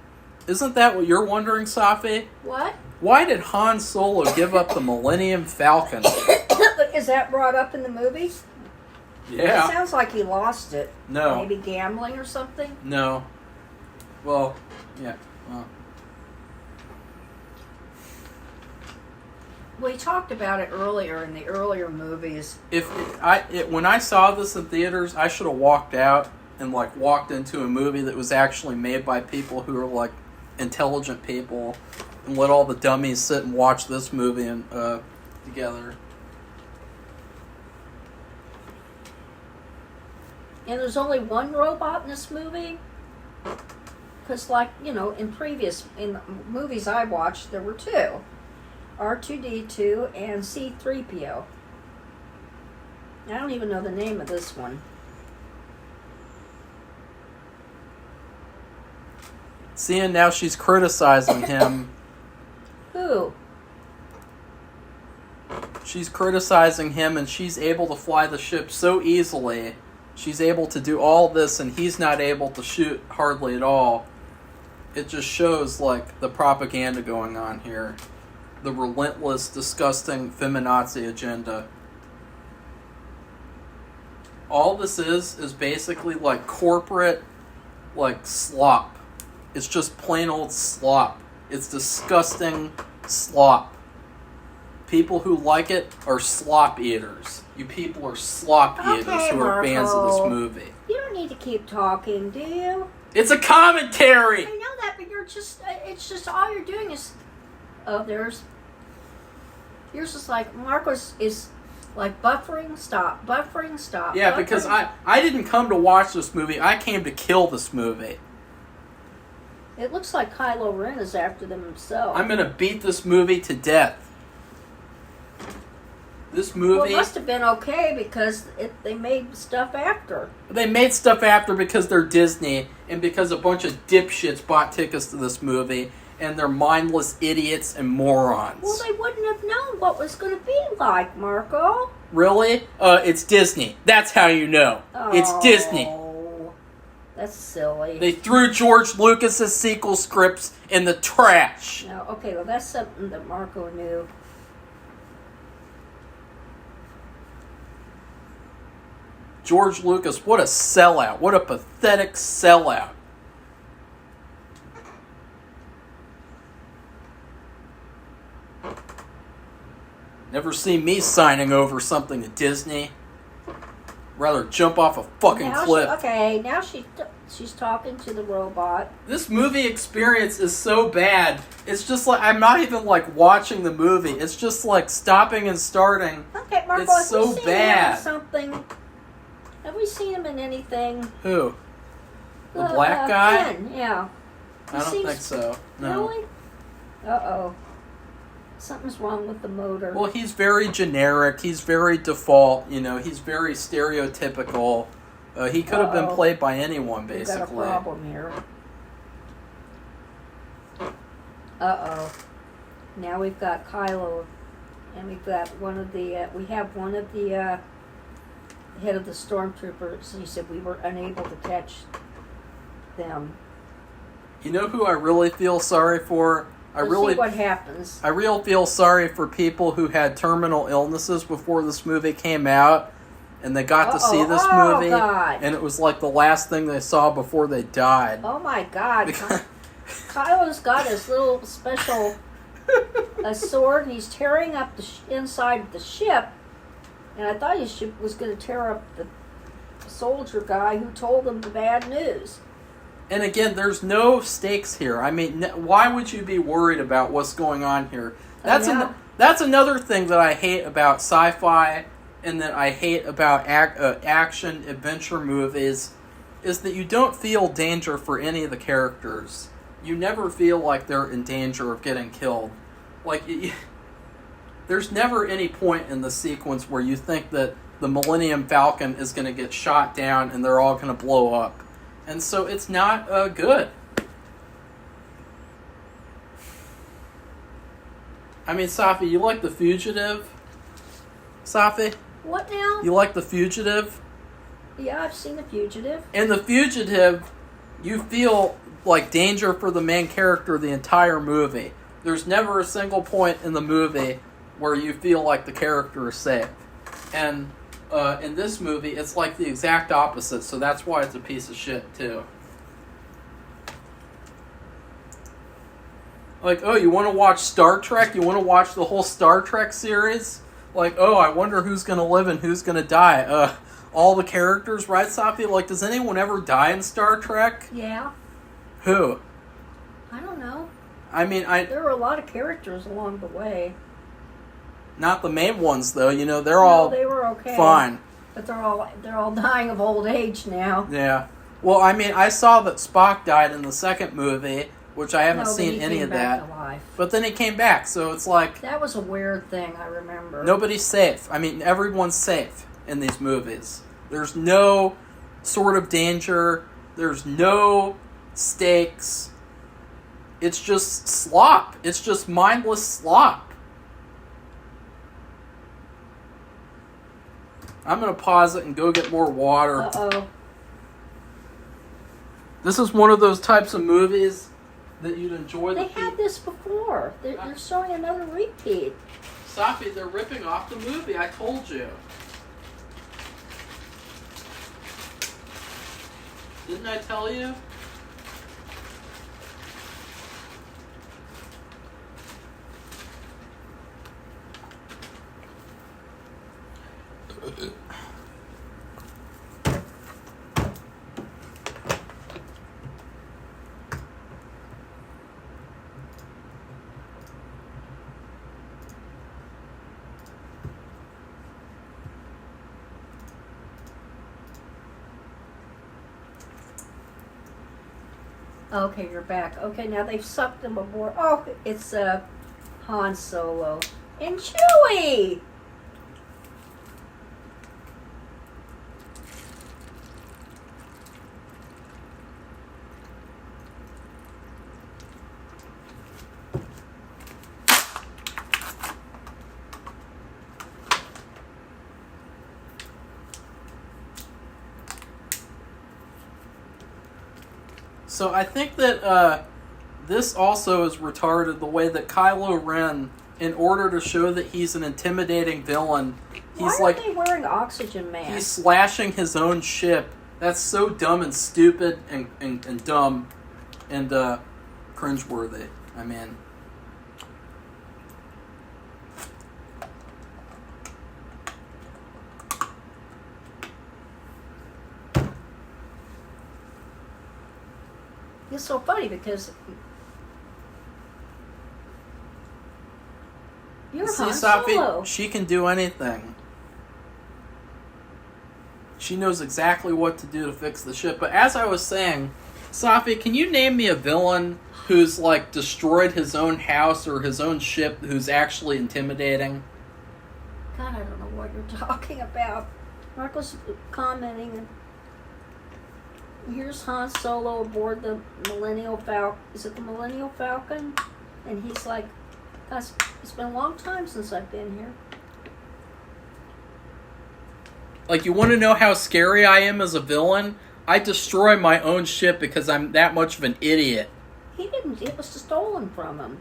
Isn't that what you're wondering, Safi? What? Why did Han Solo give up the Millennium Falcon? Is that brought up in the movie? Yeah. It sounds like he lost it. No. Maybe gambling or something? No. Well, yeah. We talked about it earlier in the earlier movies. When I saw this in theaters, I should have walked out and walked into a movie that was actually made by people who are intelligent people, and let all the dummies sit and watch this movie and together. And there's only one robot in this movie? Because, in the movies I watched, there were two. R2-D2 and C-3PO. I don't even know the name of this one. See, and now she's criticizing him. Who? She's criticizing him, and she's able to fly the ship so easily. She's able to do all this, and he's not able to shoot hardly at all. It just shows, the propaganda going on here. The relentless, disgusting feminazi agenda. All this is basically corporate, slop. It's just plain old slop. It's disgusting slop. People who like it are slop eaters. You people are slop eaters who are fans of this movie. You don't need to keep talking, do you? It's a commentary! I know that, but it's just all you're doing is... Oh, yours is Marcos is buffering, stop, buffering, stop. Yeah, buffering. Because I didn't come to watch this movie, I came to kill this movie. It looks like Kylo Ren is after them himself. I'm gonna beat this movie to death. This movie... Well, it must have been okay because they made stuff after. They made stuff after because they're Disney and because a bunch of dipshits bought tickets to this movie and they're mindless idiots and morons. Well, they wouldn't have known what was going to be like, Marco. Really? It's Disney. That's how you know. It's Disney. That's silly. They threw George Lucas's sequel scripts in the trash. No, okay, well, that's something that Marco knew. George Lucas, what a sellout. What a pathetic sellout. Never seen me signing over something to Disney. Rather jump off a fucking cliff. Now she's talking to the robot. This movie experience is so bad. It's just like, I'm not even like watching the movie. It's just like stopping and starting. Okay, Marco, it's so bad. Something. Have we seen him in anything? Who? The black guy? Ken, yeah. I don't think so. No. Really? Uh-oh. Something's wrong with the motor. Well, he's very generic. He's very default. You know, he's very stereotypical. He could have been played by anyone, basically. We've got a problem here. Uh-oh. Now we've got Kylo, and we've got one of the, head of the stormtroopers. He said we were unable to catch them. You know who I really feel sorry for? See what happens. I really feel sorry for people who had terminal illnesses before this movie came out, and they got to see this movie, God. And it was like the last thing they saw before they died. Oh my God! Kylo's got his little special sword, and he's tearing up the inside of the ship. And I thought his ship was going to tear up the soldier guy who told them the bad news. And again, there's no stakes here. I mean, why would you be worried about what's going on here? That's another thing that I hate about sci-fi and that I hate about action adventure movies is that you don't feel danger for any of the characters. You never feel like they're in danger of getting killed. Like, there's never any point in the sequence where you think that the Millennium Falcon is going to get shot down and they're all going to blow up. And so it's not good. I mean, Safi, you like The Fugitive? Safi? What now? You like The Fugitive? Yeah, I've seen The Fugitive. In The Fugitive, you feel like danger for the main character the entire movie. There's never a single point in the movie where you feel like the character is safe. And in this movie, it's like the exact opposite, so that's why it's a piece of shit, too. Like, oh, you want to watch Star Trek? You want to watch the whole Star Trek series? Like, oh, I wonder who's going to live and who's going to die. All the characters, right, Safi? Like, does anyone ever die in Star Trek? Yeah. Who? I don't know. I mean, there were a lot of characters along the way. Not the main ones, though. You know, they were okay. Fine. But they're all dying of old age now. Yeah. Well, I mean, I saw that Spock died in the second movie, which I haven't seen any of that. But then he came back, so it's like... That was a weird thing, I remember. Nobody's safe. I mean, everyone's safe in these movies. There's no sort of danger. There's no stakes. It's just slop. It's just mindless slop. I'm going to pause it and go get more water. Uh-oh. This is one of those types of movies that you'd enjoy. They had this before. They're showing another repeat. Safi, they're ripping off the movie. I told you. Didn't I tell you? Okay, you're back. Okay, now they've sucked him aboard. Oh, it's Han Solo and Chewie. So I think that this also is retarded, the way that Kylo Ren, in order to show that he's an intimidating villain, he's Why are they wearing oxygen masks? He's slashing his own ship. That's so dumb and stupid and dumb and cringeworthy. I mean... It's so funny because you're Han Solo. Safi, she can do anything. She knows exactly what to do to fix the ship. But as I was saying, Safi, can you name me a villain who's, like, destroyed his own house or his own ship who's actually intimidating? God, I don't know what you're talking about. Marco's commenting, and here's Han Solo aboard the Millennial Falcon. Is it the Millennial Falcon? And he's like, gosh, it's been a long time since I've been here. Like, you want to know how scary I am as a villain? I destroy my own ship because I'm that much of an idiot. He didn't. It was stolen from him.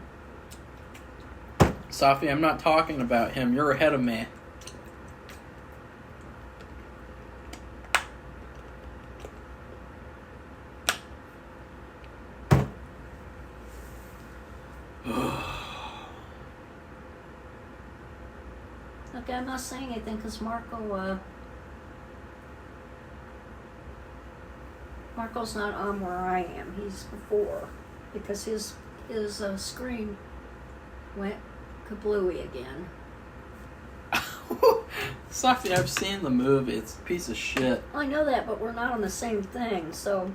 Safi, I'm not talking about him. You're ahead of me. Okay, I'm not saying anything because Marco's not on where I am. He's before because his screen went kablooey again. Safi, I've seen the movie. It's a piece of shit. I know that, but we're not on the same thing, so...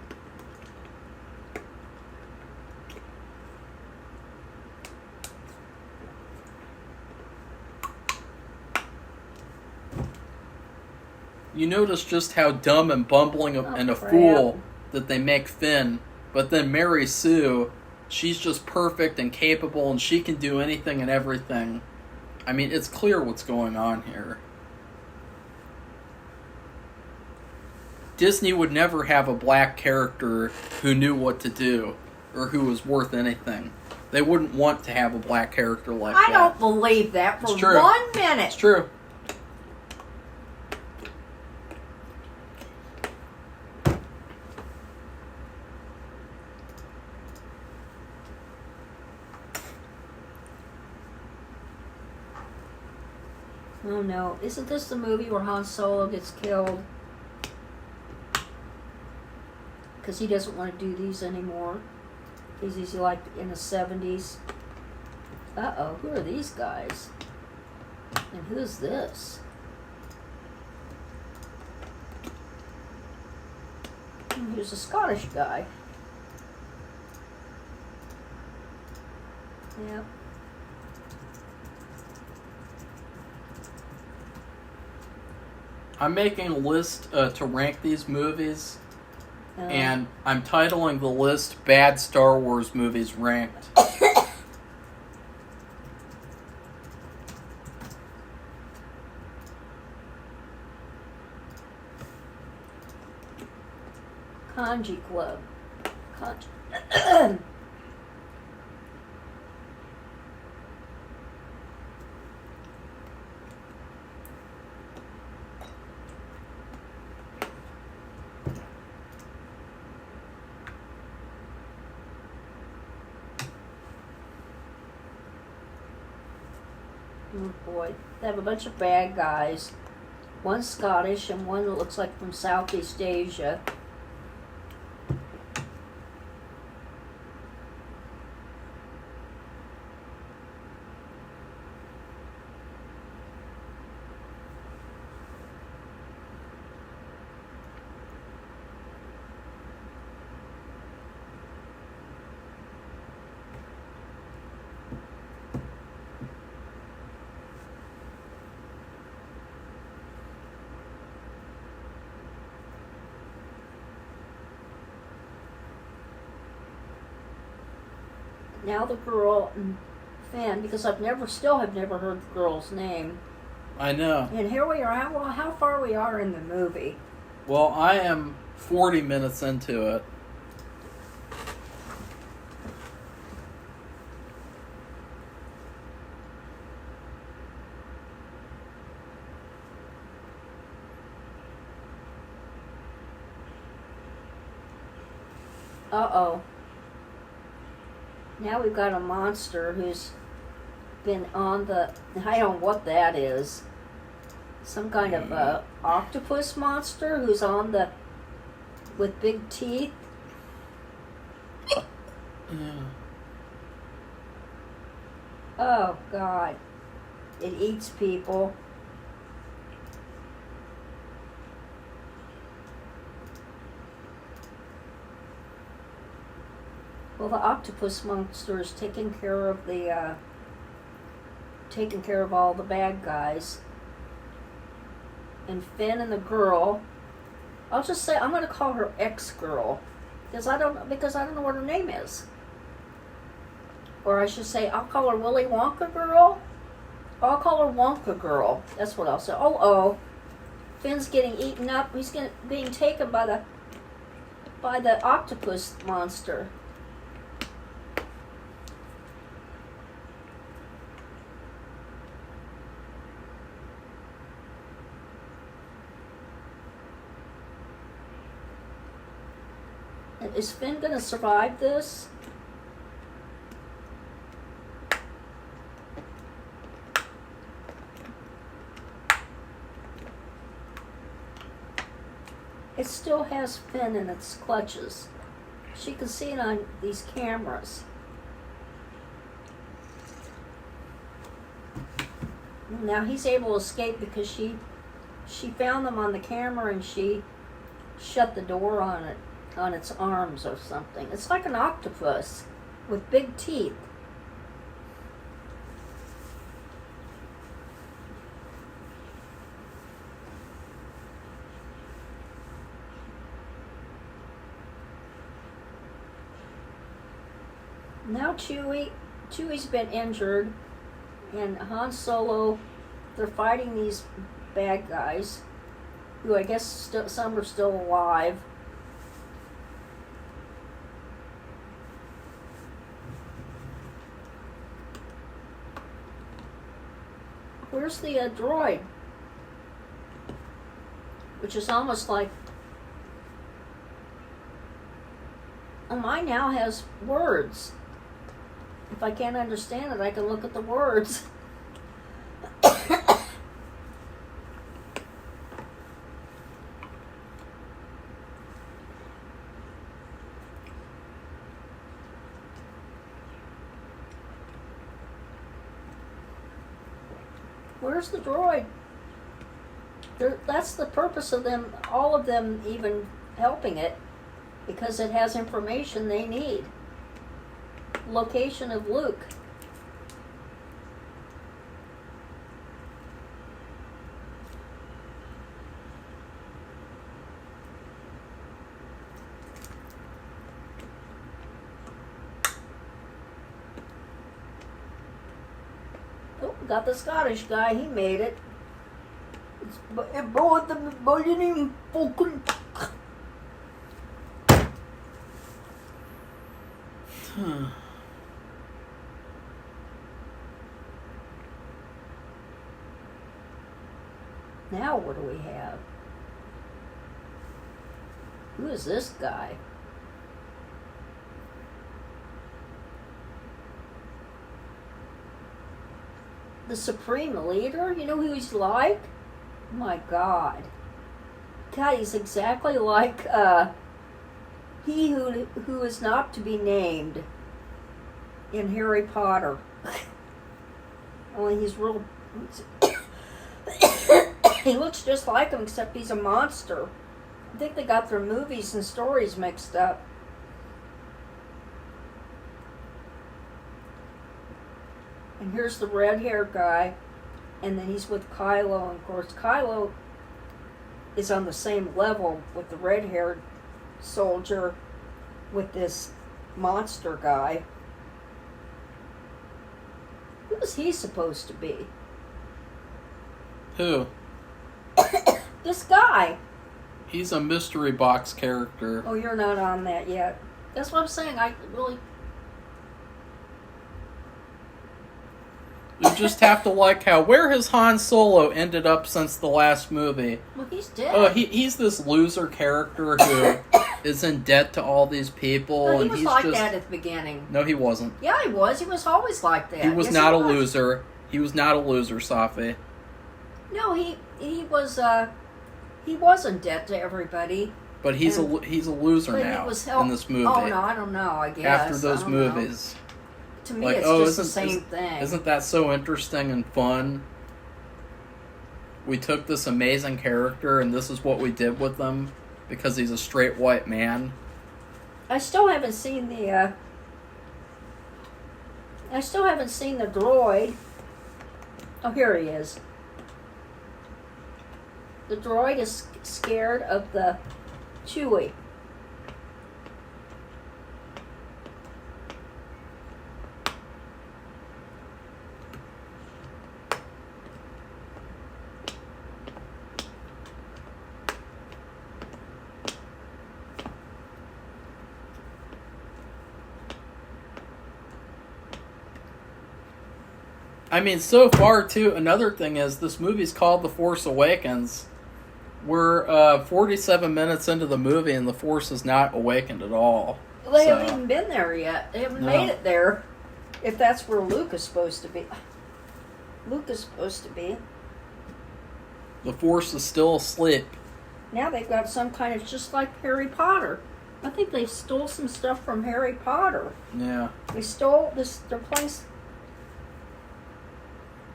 You notice just how dumb and bumbling and a crap. fool that they make Finn, but then Mary Sue, she's just perfect and capable and she can do anything and everything. I mean, it's clear what's going on here. Disney would never have a black character who knew what to do or who was worth anything. They wouldn't want to have a black character like that. I don't believe that for It's true. 1 minute. It's true. Oh no, isn't this the movie where Han Solo gets killed? Because he doesn't want to do these anymore. He's like in the 70s. Uh-oh, who are these guys? And who's this? Here's a Scottish guy. Yep. I'm making a list to rank these movies, and I'm titling the list Bad Star Wars Movies Ranked. Kanji Club. Kanji. Oh boy, they have a bunch of bad guys. One Scottish and one that looks like from Southeast Asia. Now the girl and Finn, because still have never heard the girl's name. I know. And here we are. How far we are in the movie? Well, I am 40 minutes into it. Uh-oh. Now we've got a monster who's been on the... I don't know what that is. Some kind of octopus monster who's on the... with big teeth. Yeah. Oh, God. It eats people. Well, the octopus monster is taking care of the, taking care of all the bad guys. And Finn and the girl, I'll just say, I'm going to call her ex-girl. Because I don't know what her name is. Or I should say, I'll call her Willy Wonka girl. I'll call her Wonka girl. That's what I'll say. Oh. Finn's getting eaten up. He's being taken by the octopus monster. Is Finn going to survive this? It still has Finn in its clutches. She can see it on these cameras. Now he's able to escape because she found them on the camera and she shut the door on it. On its arms or something. It's like an octopus with big teeth. Now Chewie's been injured, and Han Solo, they're fighting these bad guys, who I guess some are still alive. Where's the droid? Which is almost like... Oh, mine now has words. If I can't understand it, I can look at the words. Where's the droid? That's the purpose of them, all of them even helping it, because it has information they need. Location of Luke. Got the Scottish guy, he made it. Now what do we have? Who is this guy? The Supreme Leader? You know who he's like? Oh my God. God, he's exactly like he who is not to be named in Harry Potter. Only he's real... He looks just like him, except he's a monster. I think they got their movies and stories mixed up. And here's the red-haired guy, and then he's with Kylo, and of course Kylo is on the same level with the red-haired soldier with this monster guy. Who is he supposed to be? Who? This guy. He's a mystery box character. Oh, you're not on that yet. That's what I'm saying. I really... You just have to like how... Where has Han Solo ended up since the last movie? Well, he's dead. Oh, he's this loser character who is in debt to all these people. Well, he and was he's like just... that at the beginning. No, he wasn't. Yeah, he was. He was always like that. He was Yes, not he a was. loser. He was not a loser, Safi. No, he was. He was in debt to everybody. But he's a loser now in this movie. Oh no, I don't know. I guess after those movies, to me, like, it's just the same thing. Isn't that so interesting and fun? We took this amazing character, and this is what we did with him because he's a straight white man. I still haven't seen the. I still haven't seen the droid. Oh, here he is. The droid is scared of the Chewie. I mean, so far, too, another thing is this movie's called The Force Awakens. We're 47 minutes into the movie, and the Force is not awakened at all. Well, they haven't even been there yet. They haven't made it there, if that's where Luke is supposed to be. Luke is supposed to be. The Force is still asleep. Now they've got some kind of, just like Harry Potter. I think they stole some stuff from Harry Potter. Yeah. They stole this, their place.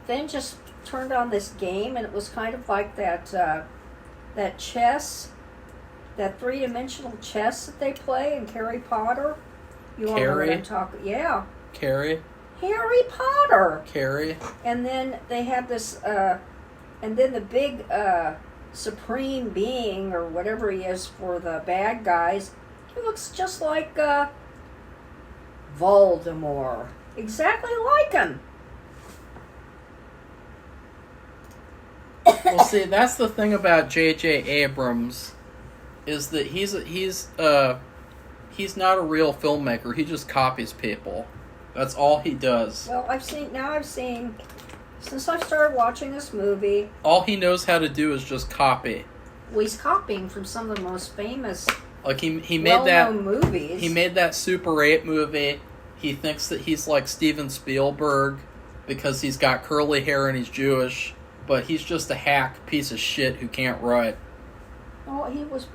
Then just turned on this game, and it was kind of like that that chess, that three-dimensional chess that they play in Harry Potter. You all know what I'm talking? Yeah. Carrie. Harry Potter. Carrie. And then they have this, and then the big supreme being or whatever he is for the bad guys. He looks just like Voldemort, exactly like him. Well, see, that's the thing about J.J. Abrams, is that he's not a real filmmaker. He just copies people. That's all he does. Well, I've seen since I started watching this movie. All he knows how to do is just copy. Well, he's copying from some of the most famous, like he made that movies. He made that Super 8 movie. He thinks that he's like Steven Spielberg because he's got curly hair and he's Jewish. But he's just a hack piece of shit who can't write. Oh,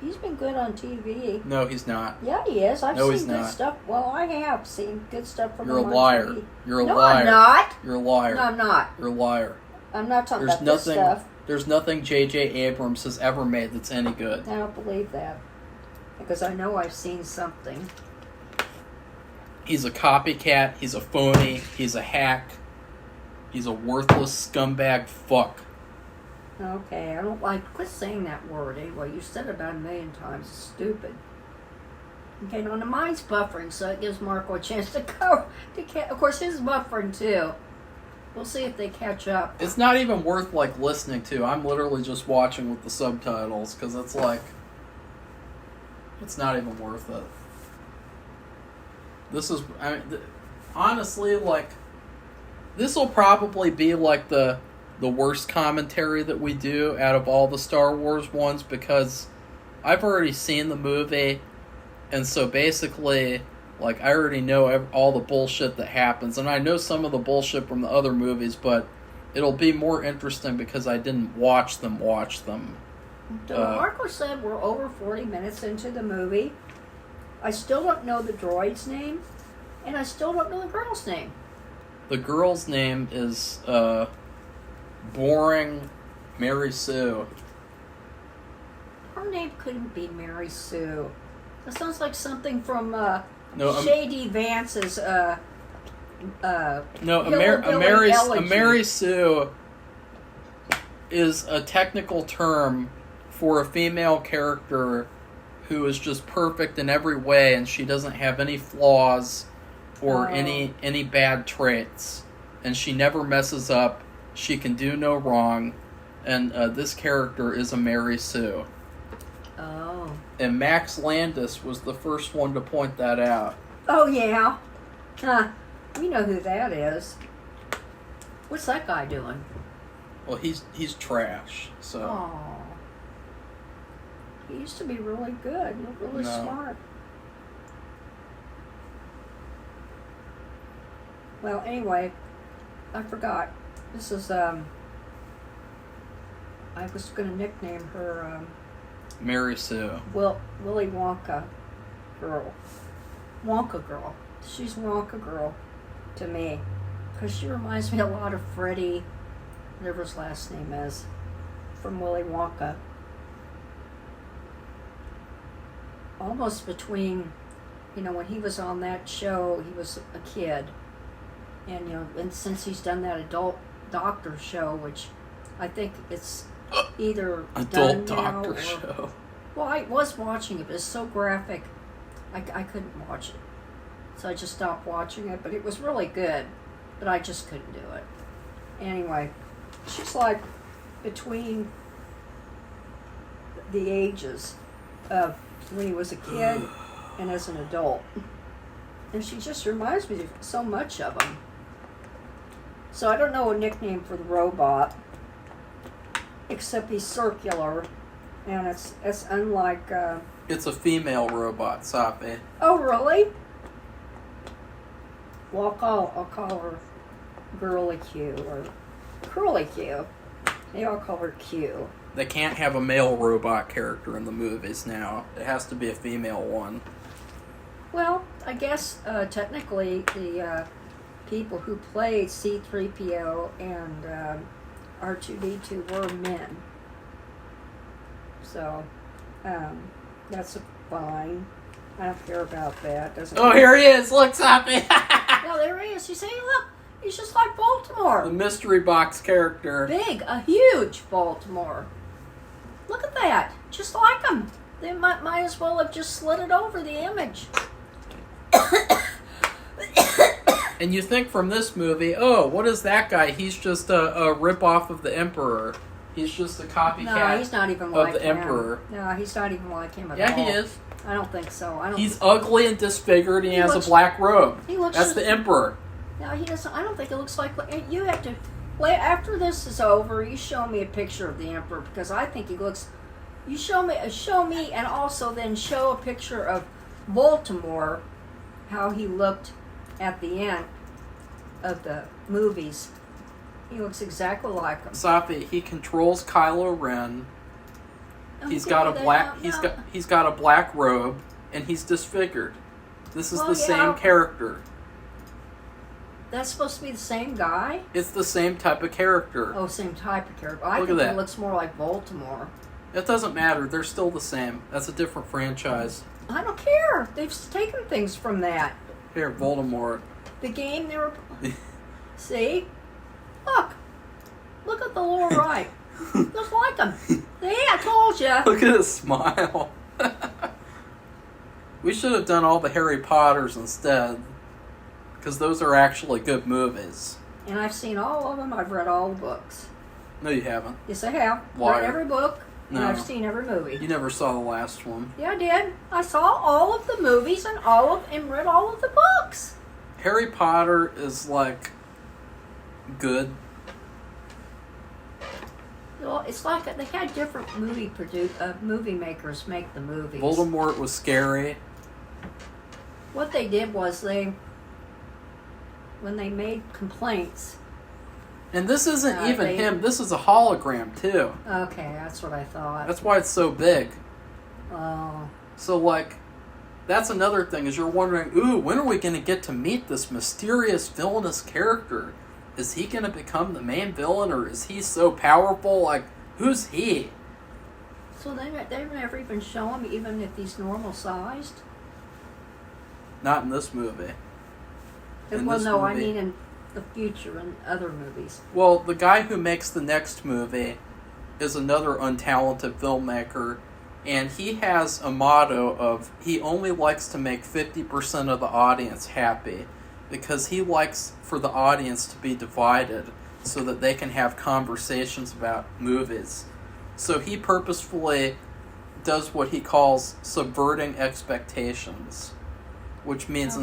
he's been good on TV. No, he's not. Yeah, he is. I've seen good not. stuff. Well, I have seen good stuff from him You're a liar. on TV. You're a no, liar. I'm not. You're a liar. No, I'm not. You're a liar. I'm not talking about this stuff. There's nothing J.J. Abrams has ever made that's any good. I don't believe that. Because I know I've seen something. He's a copycat. He's a phony. He's a hack. He's a worthless scumbag fuck. Okay, I don't like... Quit saying that word anyway. You said it about 1,000,000 times. It's stupid. Okay, now the mine's buffering, so it gives Marco a chance to go. Of course, his is buffering too. We'll see if they catch up. It's not even worth, like, listening to. I'm literally just watching with the subtitles, because it's like... It's not even worth it. This is... I mean, honestly, like... This will probably be, like, the worst commentary that we do out of all the Star Wars ones, because I've already seen the movie, and so basically, like, I already know all the bullshit that happens, and I know some of the bullshit from the other movies, but it'll be more interesting because I didn't watch them. So Marco said we're over 40 minutes into the movie. I still don't know the droid's name, and I still don't know the girl's name. The girl's name is, Boring Mary Sue. Her name couldn't be Mary Sue. That sounds like something from Shady Vance's a Mary Sue is a technical term for a female character who is just perfect in every way, and she doesn't have any flaws or any bad traits, and she never messes up. She can do no wrong, and this character is a Mary Sue. Oh. And Max Landis was the first one to point that out. Oh, yeah. Huh. We know who that is. What's that guy doing? Well, he's trash, so... Oh. He used to be really good, really smart. Well, anyway, I forgot. This is, I was going to nickname her, Mary Sue. Willy Wonka girl. Wonka girl. She's Wonka girl to me. Because she reminds me a lot of Freddie, whatever his last name is, from Willy Wonka. Almost between, when he was on that show, he was a kid. And, and since he's done that adult doctor show, which I think it's either adult done doctor now or, show. Well, I was watching it, but it's so graphic, I couldn't watch it. So I just stopped watching it, but it was really good, but I just couldn't do it. Anyway, she's like between the ages of when he was a kid and as an adult. And she just reminds me so much of him. So I don't know a nickname for the robot, except he's circular, and it's unlike... It's a female robot, Safi. Oh, really? Well, I'll call her Girly Q, or Curly Q. Maybe I'll call her Q. They can't have a male robot character in the movies now. It has to be a female one. Well, I guess technically the people who played C-3PO and R2-D2 were men. So, that's fine. I don't care about that. Here he is! Look, Safi! No, there he is. You see, look, he's just like Baltimore. The mystery box character. Big, a huge Baltimore. Look at that. Just like him. They might as well have just slid it over the image. And you think from this movie, what is that guy? He's just a rip-off of the Emperor. He's just a copycat No, he's not even like of the him. Emperor. No, he's not even like him at all. Yeah, he is. I don't think so. He's ugly and disfigured, and he has a black robe. That's the Emperor. No, he doesn't. I don't think it looks like... You have to... After this is over, you show me a picture of the Emperor, because I think he looks... You show me, and also then show a picture of Baltimore, how he looked at the end of the movies. He looks exactly like him. Safi, he controls Kylo Ren. He's got a black robe, and he's disfigured. This is the same character. That's supposed to be the same guy? It's the same type of character. Oh, same type of character. I think he looks more like Baltimore. It doesn't matter. They're still the same. That's a different franchise. I don't care. They've taken things from that. Here, Voldemort. The game they were... See? Look at the lower right. Looks like him. See, I told you. Look at his smile. We should have done all the Harry Potters instead, because those are actually good movies. And I've seen all of them. I've read all the books. No, you haven't. Yes, I have. Liar. Read every book. No. And I've seen every movie. You never saw the last one. Yeah, I did. I saw all of the movies and read all of the books. Harry Potter is like good. Well, it's like they had different movie makers make the movies. Voldemort was scary. What they did was when they made complaints. And this isn't even him. This is a hologram too. Okay, that's what I thought. That's why it's so big. Oh. So that's another thing, is you're wondering, when are we going to get to meet this mysterious villainous character? Is he going to become the main villain, or is he so powerful? Who's he? So they never even show him, even if he's normal sized? Not in this movie. I mean in the future and other movies. Well, the guy who makes the next movie is another untalented filmmaker, and he has a motto of he only likes to make 50% of the audience happy, because he likes for the audience to be divided so that they can have conversations about movies. So he purposefully does what he calls subverting expectations, which means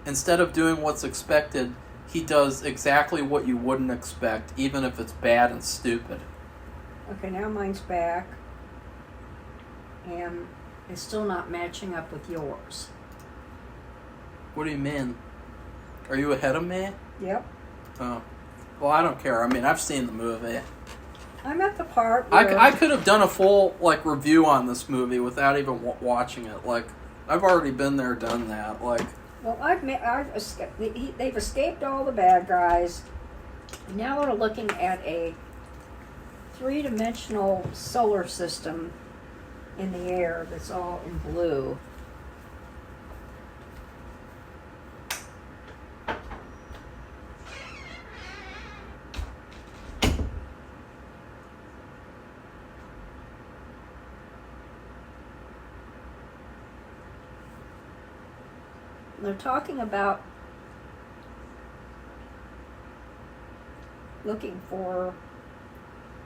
instead of doing what's expected, he does exactly what you wouldn't expect, even if it's bad and stupid. Okay, now mine's back. and it's still not matching up with yours. What do you mean? Are you ahead of me? Yep. Oh. Well, I don't care. I mean, I've seen the movie. I'm at the part where... I could have done a full, like, review on this movie without even watching it. Like, I've already been there, done that. Like... Well, they've escaped all the bad guys. Now we're looking at a three-dimensional solar system in the air that's all in blue. They're talking about looking for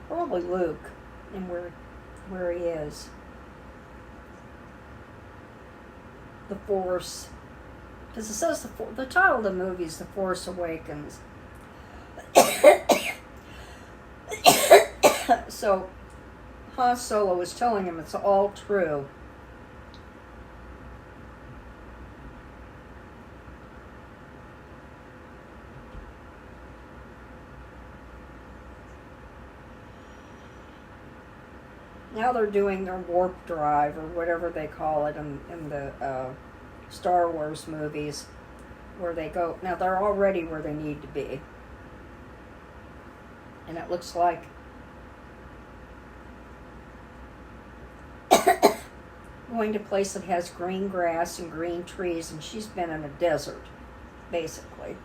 probably Luke and where he is. The Force, because it says the title of the movie is The Force Awakens. So Han Solo is telling him it's all true. Now they're doing their warp drive, or whatever they call it in the Star Wars movies, where they go. Now they're already where they need to be. And it looks like going to a place that has green grass and green trees, and she's been in a desert, basically.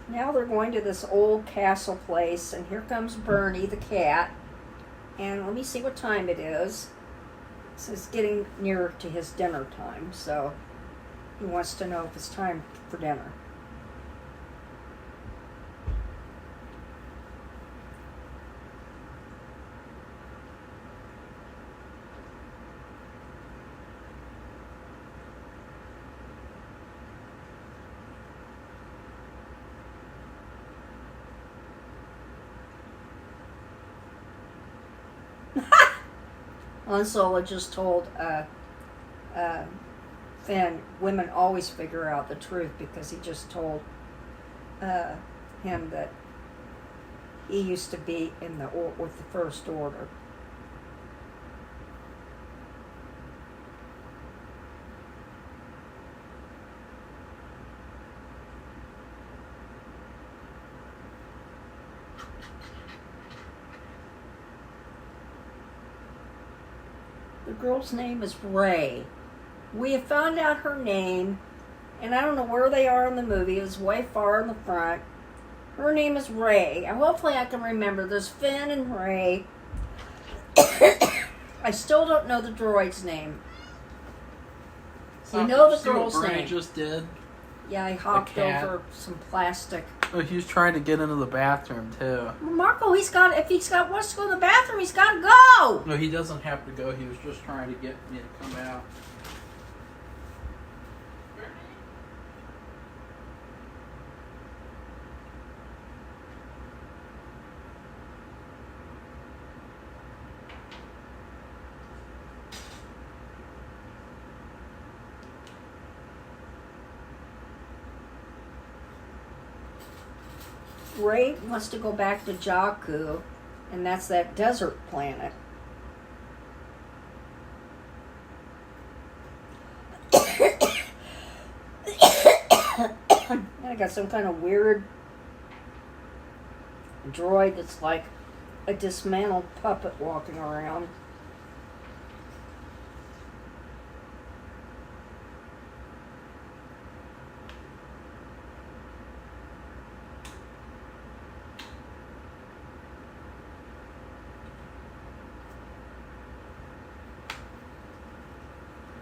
Now they're going to this old castle place, and here comes Bernie the cat. And let me see what time it is. So it's getting near to his dinner time, so he wants to know if it's time for dinner. Han Solo just told Finn, women always figure out the truth, because he just told him that he used to be with the First Order. The girl's name is Rey. We have found out her name, and I don't know where they are in the movie. It was way far in the front. Her name is Rey. And hopefully I can remember. There's Finn and Rey. I still don't know the droid's name. You know the girl's what Bernie name. Just did. Yeah, he hopped over some plastic. Oh, he was trying to get into the bathroom too. Well, Marco, wants to go to the bathroom, he's got to go. No, he doesn't have to go. He was just trying to get me to come out. Rey wants to go back to Jakku, and that's that desert planet. I got some kind of weird droid that's like a dismantled puppet walking around.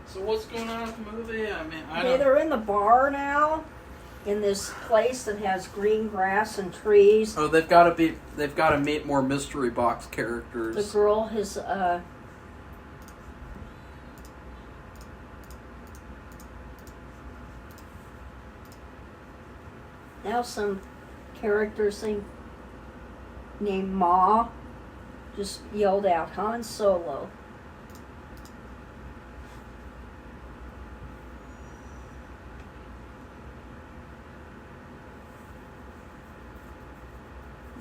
So what's going on with the movie? I mean, Okay, they're in the bar now, in this place that has green grass and trees. Oh, they've got to meet more mystery box characters. The girl has Now some characters named Ma just yelled out Han Solo.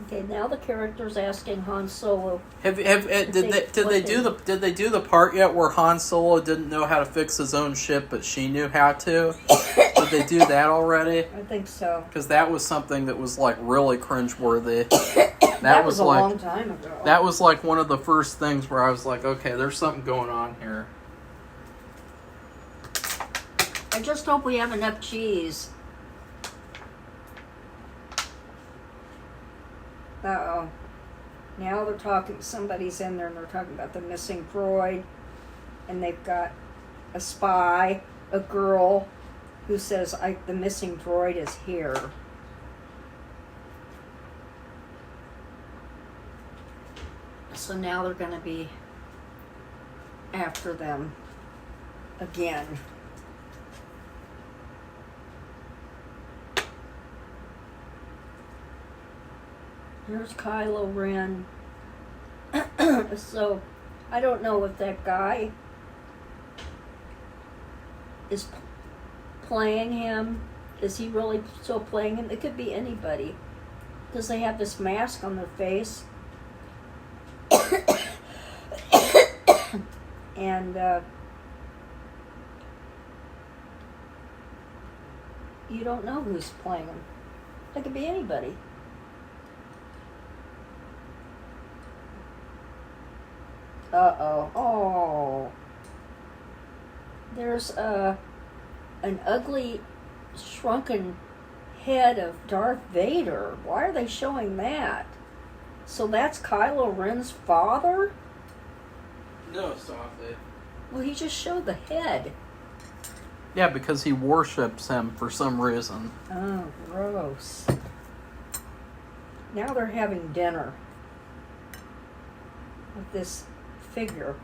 Okay, now the character's asking Han Solo. Did they do the part yet where Han Solo didn't know how to fix his own ship, but she knew how to? Did they do that already? I think so. Because that was something that was like really cringeworthy. That was a long time ago. That was like one of the first things where I was like, okay, there's something going on here. I just hope we have enough cheese. Uh-oh. Now they're talking, somebody's in there and they're talking about the missing droid. And they've got a spy, a girl, who says, the missing droid is here. So now they're going to be after them again. Here's Kylo Ren. So, I don't know if that guy is playing him. Is he really still playing him? It could be anybody. Because they have this mask on their face. And, you don't know who's playing him. It could be anybody. Uh-oh. Oh. There's an ugly, shrunken head of Darth Vader. Why are they showing that? So that's Kylo Ren's father? No, Safi. Well, he just showed the head. Yeah, because he worships him for some reason. Oh, gross. Now they're having dinner with this figure.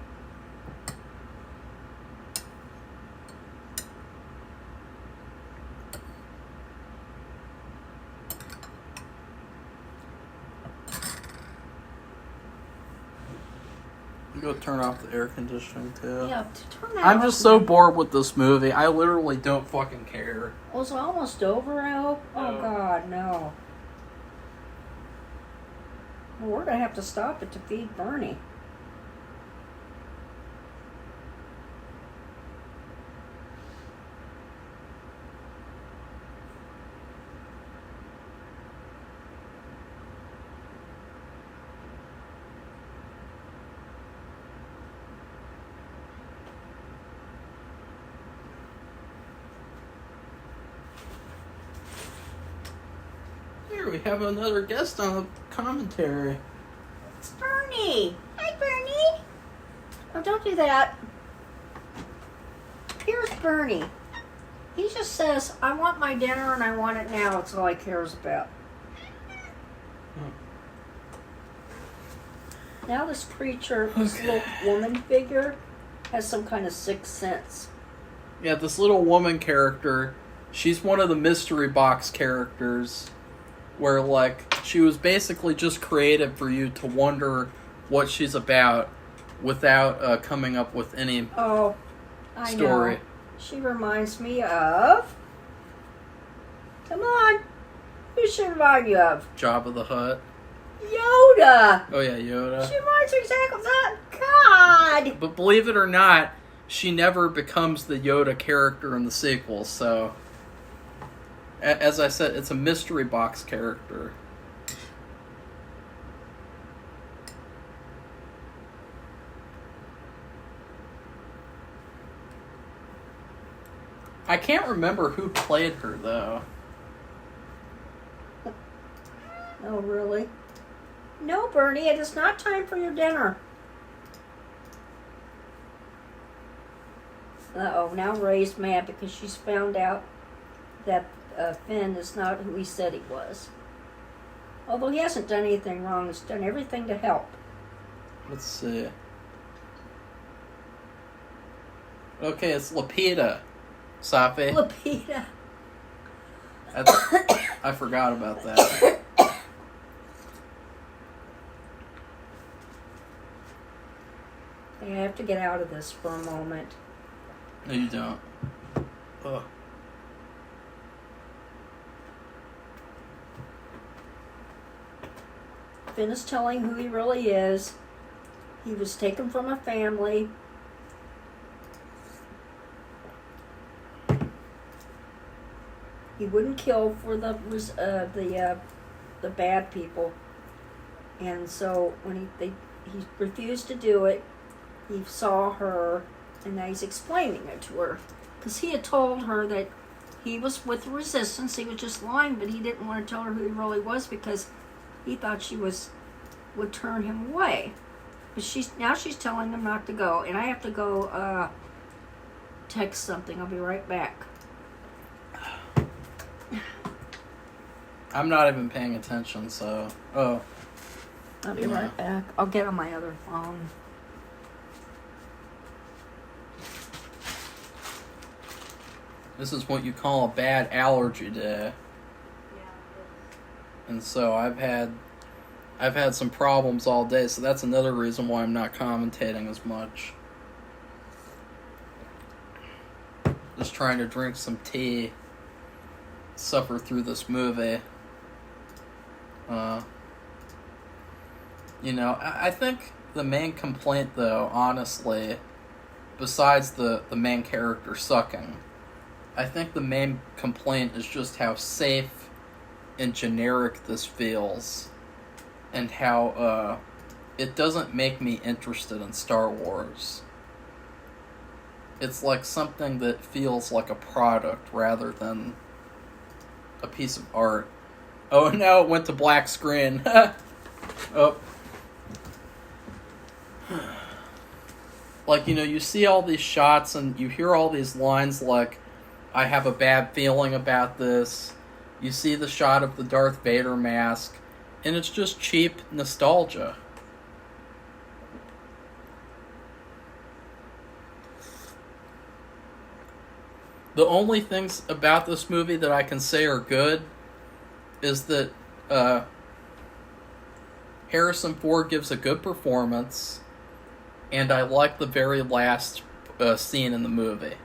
You go turn off the air conditioning too. Yeah, turn that I'm off. just so bored with this movie. I literally don't fucking care. Was it almost over, I hope? Oh, No. God, no. Well, we're going to have to stop it to feed Bernie. Here we have another guest on the commentary. It's Bernie. Hi, Bernie. Oh, don't do that. Here's Bernie. He just says, I want my dinner and I want it now. It's all he cares about. Now this creature, this little woman figure, has some kind of sixth sense. Yeah, this little woman character, she's one of the mystery box characters where, like, she was basically just created for you to wonder what she's about without coming up with any story. Know. She reminds me of... Come on. Who should remind you of? Jabba the Hutt. Yoda. Oh, yeah, Yoda. She reminds me exactly of that. God. But believe it or not, she never becomes the Yoda character in the sequel, so... As I said, it's a mystery box character. I can't remember who played her, though. Oh, really? No, Bernie, it is not time for your dinner. Uh-oh, now Ray's mad because she's found out that Finn is not who he said he was. Although he hasn't done anything wrong, he's done everything to help. Let's see. Okay, it's Lapita. Safi. Lapita. I forgot about that. I have to get out of this for a moment. No, you don't. Ugh. Finn is telling who he really is. He was taken from a family. He wouldn't kill for the bad people, and so when he refused to do it, he saw her, and now he's explaining it to her, because he had told her that he was with the resistance. He was just lying, but he didn't want to tell her who he really was because he thought she would turn him away. But she's telling him not to go, and I have to go text something. I'll be right back. I'm not even paying attention, so... Oh. I'll be right back. I'll get on my other phone. This is what you call a bad allergy day. And so I've had some problems all day, so that's another reason why I'm not commentating as much. Just trying to drink some tea, suffer through this movie. I think the main complaint, though, honestly, besides the main character sucking, I think the main complaint is just how safe and generic this feels, and how it doesn't make me interested in Star Wars. It's like something that feels like a product rather than a piece of art. Oh no, it went to black screen. Oh. Like, you see all these shots and you hear all these lines like, I have a bad feeling about this. You see the shot of the Darth Vader mask, and it's just cheap nostalgia. The only things about this movie that I can say are good is that Harrison Ford gives a good performance, and I like the very last scene in the movie.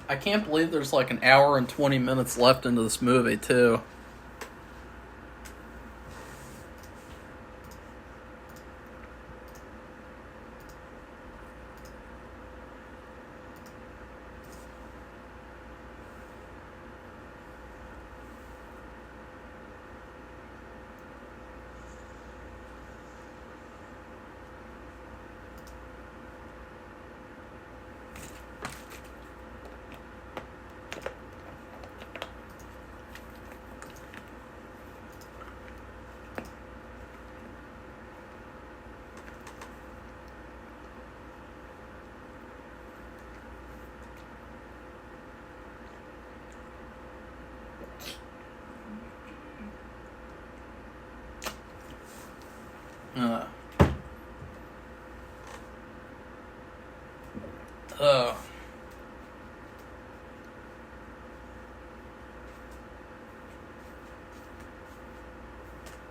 I can't believe there's like an hour and 20 minutes left into this movie, too.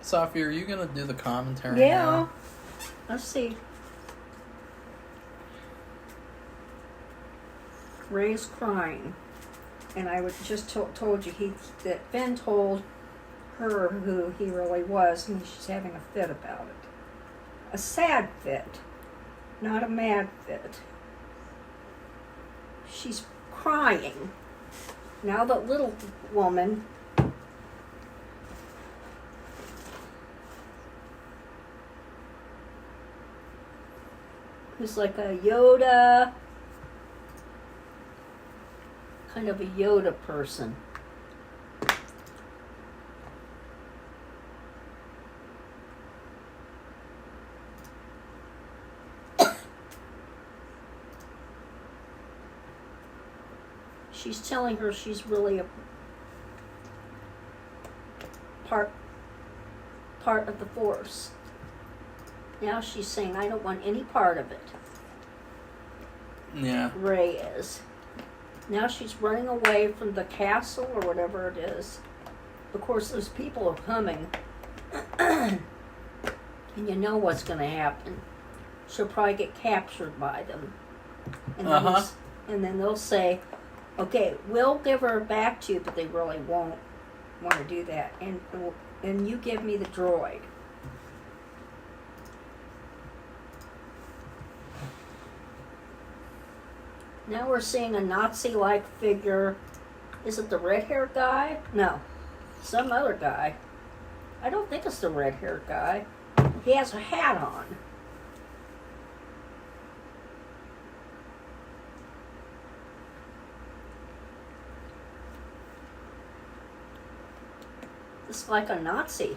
Safi, are you going to do the commentary now? Let's see. Ray's crying. And I just told you that Ben told her who he really was, and she's having a fit about it. A sad fit, not a mad fit. She's crying. Now the little woman who's like a Yoda, kind of a Yoda person. She's telling her she's really a part of the Force. Now she's saying, I don't want any part of it. Yeah. Rey is. Now she's running away from the castle or whatever it is. Of course, those people are coming. And you know what's going to happen. She'll probably get captured by them. And then they'll say, okay, we'll give her back to you, but they really won't want to do that. And you give me the droid. Now we're seeing a Nazi-like figure. Is it the red-haired guy? No. Some other guy. I don't think it's the red-haired guy. He has a hat on. It's like a Nazi.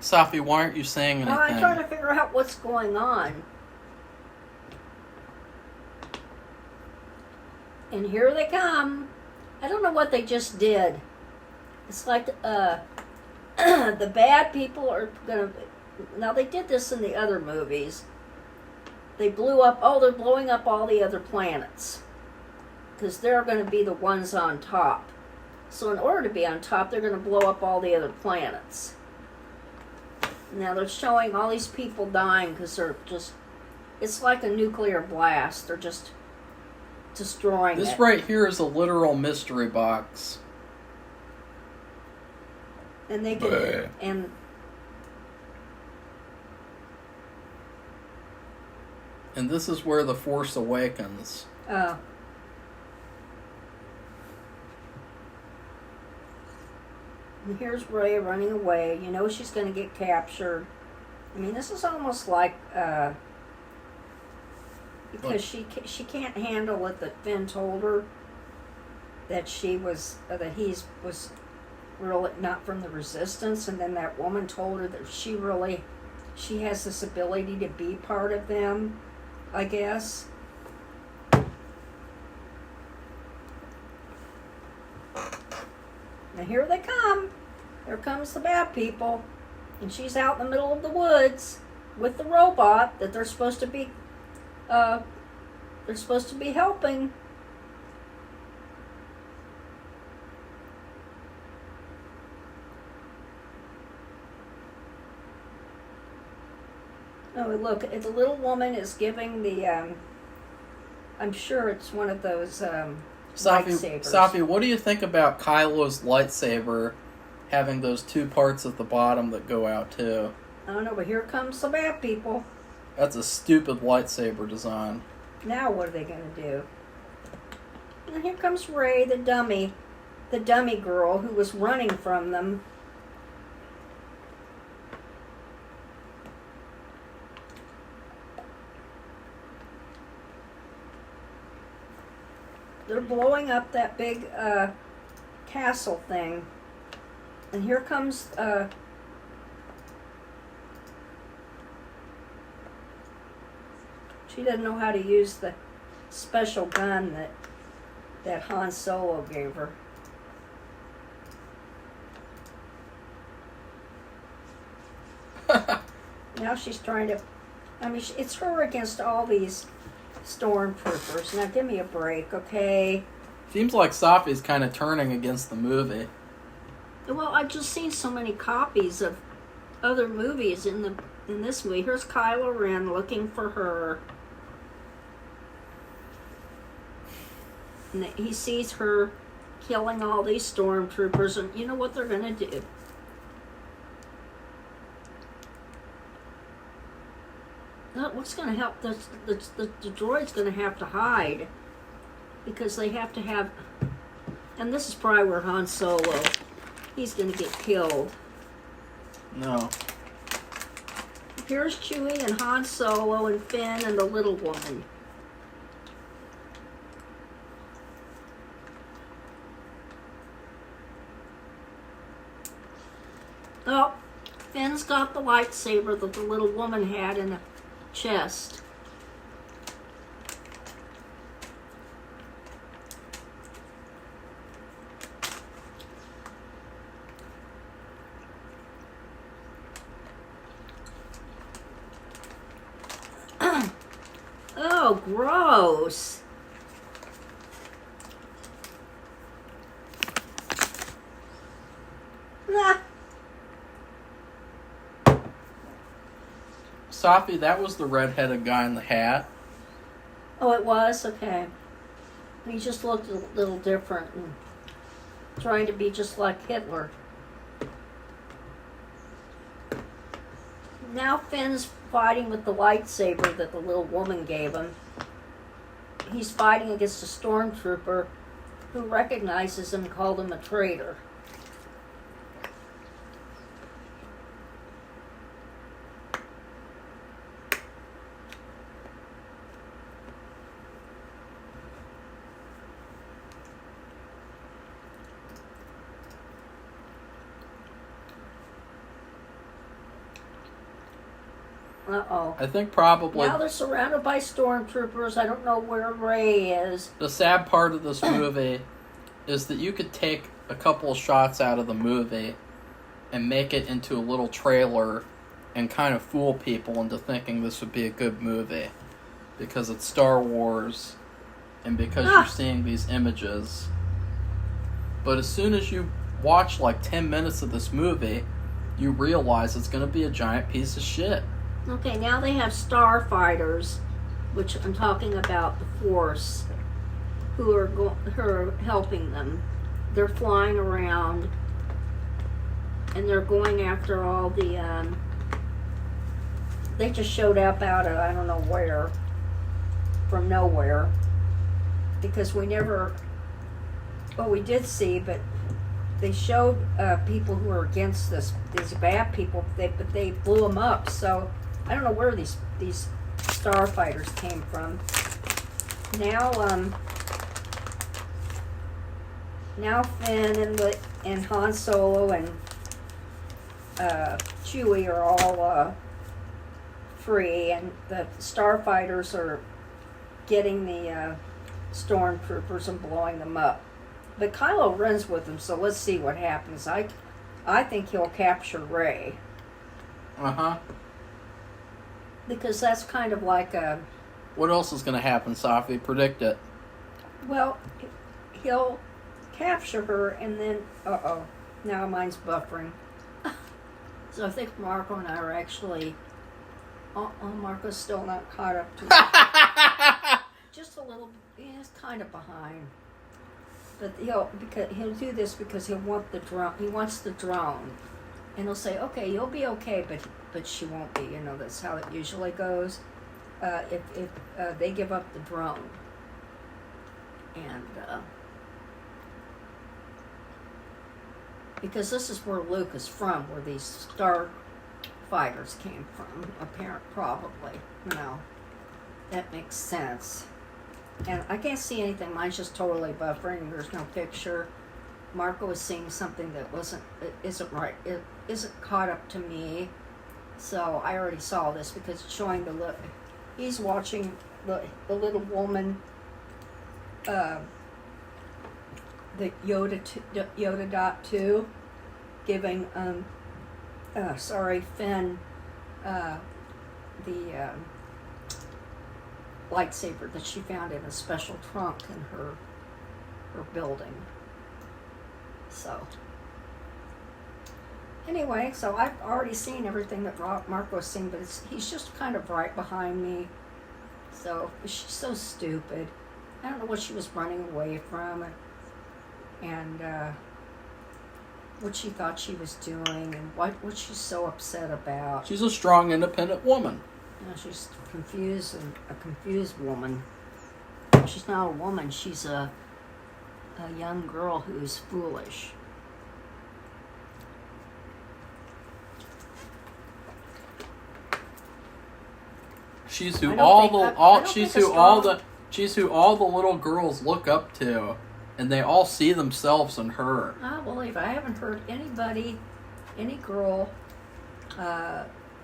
Safi, why aren't you saying anything? I'm trying to figure out what's going on. And here they come. I don't know what they just did. It's like the bad people are going to... Now, they did this in the other movies. They blew up... Oh, they're blowing up all the other planets. Because they're going to be the ones on top. So in order to be on top, they're going to blow up all the other planets. Now they're showing all these people dying because they're just... It's like a nuclear blast. They're just destroying This it. right here is a literal mystery box. And they can... And this is where the Force awakens. Oh. And here's Rey running away. You know she's going to get captured. I mean, this is almost like... because she can't handle what the Finn told her. That he was really not from the Resistance. And then that woman told her that she has this ability to be part of them, I guess. Now here they come. Here comes the bad people. And she's out in the middle of the woods with the robot that they're supposed to be helping. Oh, look, the little woman is giving the, I'm sure it's one of those lightsabers. Safi, what do you think about Kylo's lightsaber having those two parts at the bottom that go out too? I don't know, but here comes the bad people. That's a stupid lightsaber design. Now what are they going to do? And here comes Rey, the dummy girl who was running from them. They're blowing up that big castle thing. And here comes... She doesn't know how to use the special gun that Han Solo gave her. Now she's trying to... I mean, it's her against all these stormtroopers. Now give me a break, okay? Seems like Safi's kind of turning against the movie. Well, I've just seen so many copies of other movies in this movie. Here's Kylo Ren looking for her. And he sees her killing all these stormtroopers, and you know what they're going to do? What's going to help? The droid's going to have to hide, because they have to have... And this is probably where Han Solo... He's going to get killed. No. Here's Chewie and Han Solo and Finn and the little woman. Oh, Finn's got the lightsaber that the little woman had in a chest. Oh, gross. Nah. Safi, that was the red-headed guy in the hat. Oh, it was? Okay. He just looked a little different and trying to be just like Hitler. Now Finn's fighting with the lightsaber that the little woman gave him. He's fighting against a stormtrooper who recognizes him and called him a traitor. Uh-oh. I think probably... Now they're surrounded by stormtroopers. I don't know where Rey is. The sad part of this movie is that you could take a couple of shots out of the movie and make it into a little trailer and kind of fool people into thinking this would be a good movie. Because it's Star Wars and because you're seeing these images. But as soon as you watch like 10 minutes of this movie, you realize it's going to be a giant piece of shit. Okay, now they have starfighters, which I'm talking about the Force, who are helping them. They're flying around, and they're going after all the, they just showed up out of, I don't know where, from nowhere, because we never, well, we did see, but they showed people who were against these bad people, but they blew them up, so I don't know where these starfighters came from. Now Finn and Han Solo and Chewie are all free, and the starfighters are getting the stormtroopers and blowing them up. But Kylo Ren's with them, so let's see what happens. I think he'll capture Rey. Uh-huh. Because that's kind of like a... What else is going to happen, Safi? Predict it. Well, he'll capture her and then... Uh-oh. Now mine's buffering. So I think Marco and I are actually... Oh, Marco's still not caught up to me. Just a little... He's kind of behind. But he'll do this because he'll want the drone. He wants the drone. And he'll say, okay, you'll be okay, but she won't be. You know, that's how it usually goes. If they give up the drone. And because this is where Luke is from, where these star fighters came from, probably. You know, that makes sense. And I can't see anything. Mine's just totally buffering. There's no picture. Marco is seeing something that isn't right. It isn't caught up to me. So I already saw this because it's showing the he's watching the little woman, the Yoda Dot 2, giving Finn the lightsaber that she found in a special trunk in her building. So anyway, so I've already seen everything that Marco's seen, but he's just kind of right behind me. So she's so stupid. I don't know what she was running away from, and what she thought she was doing, and what she's so upset about. She's a strong, independent woman. You know, she's confused, and a confused woman. She's not a woman. She's a young girl who's foolish. She's who all the little girls look up to, and they all see themselves in her. I believe I haven't heard anybody, any girl.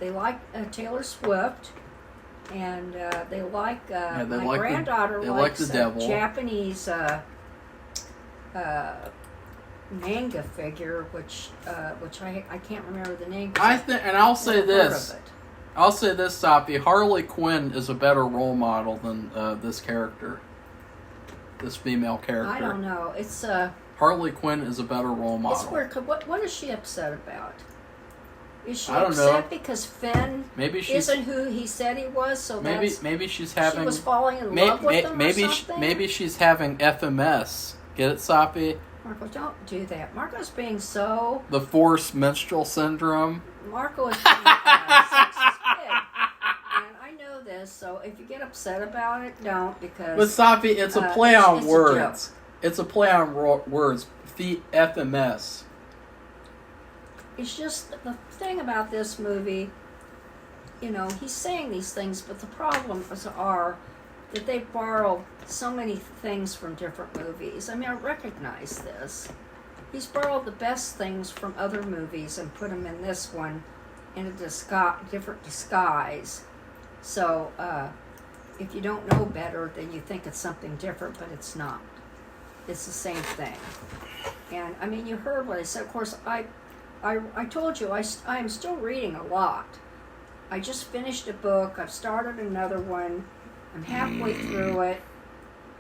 They like Taylor Swift, and they like my granddaughter likes the devil. Japanese manga figure, which I can't remember the name. I'll say this, Safi. Harley Quinn is a better role model than this character, this female character. I don't know. It's Harley Quinn is a better role model. It's weird. What is she upset about? Is she I don't upset know. because Finn isn't who he said he was? So maybe she's having. She was falling in love with him or something? Maybe she's having FMS. Get it, Safi? Marco, don't do that. Marco's being so... The forced menstrual syndrome. Marco is being a sexist kid. And I know this, so if you get upset about it, don't, because... But Safi, it's a play on words. It's a play on words. FMS. It's just the thing about this movie, you know, he's saying these things, but the problems are that they borrow so many things from different movies. I mean, I recognize this. He's borrowed the best things from other movies and put them in this one in a different disguise. So, if you don't know better, then you think it's something different, but it's not. It's the same thing. And, I mean, you heard what I said. Of course, I told you I am still reading a lot. I just finished a book. I've started another one. I'm halfway through it.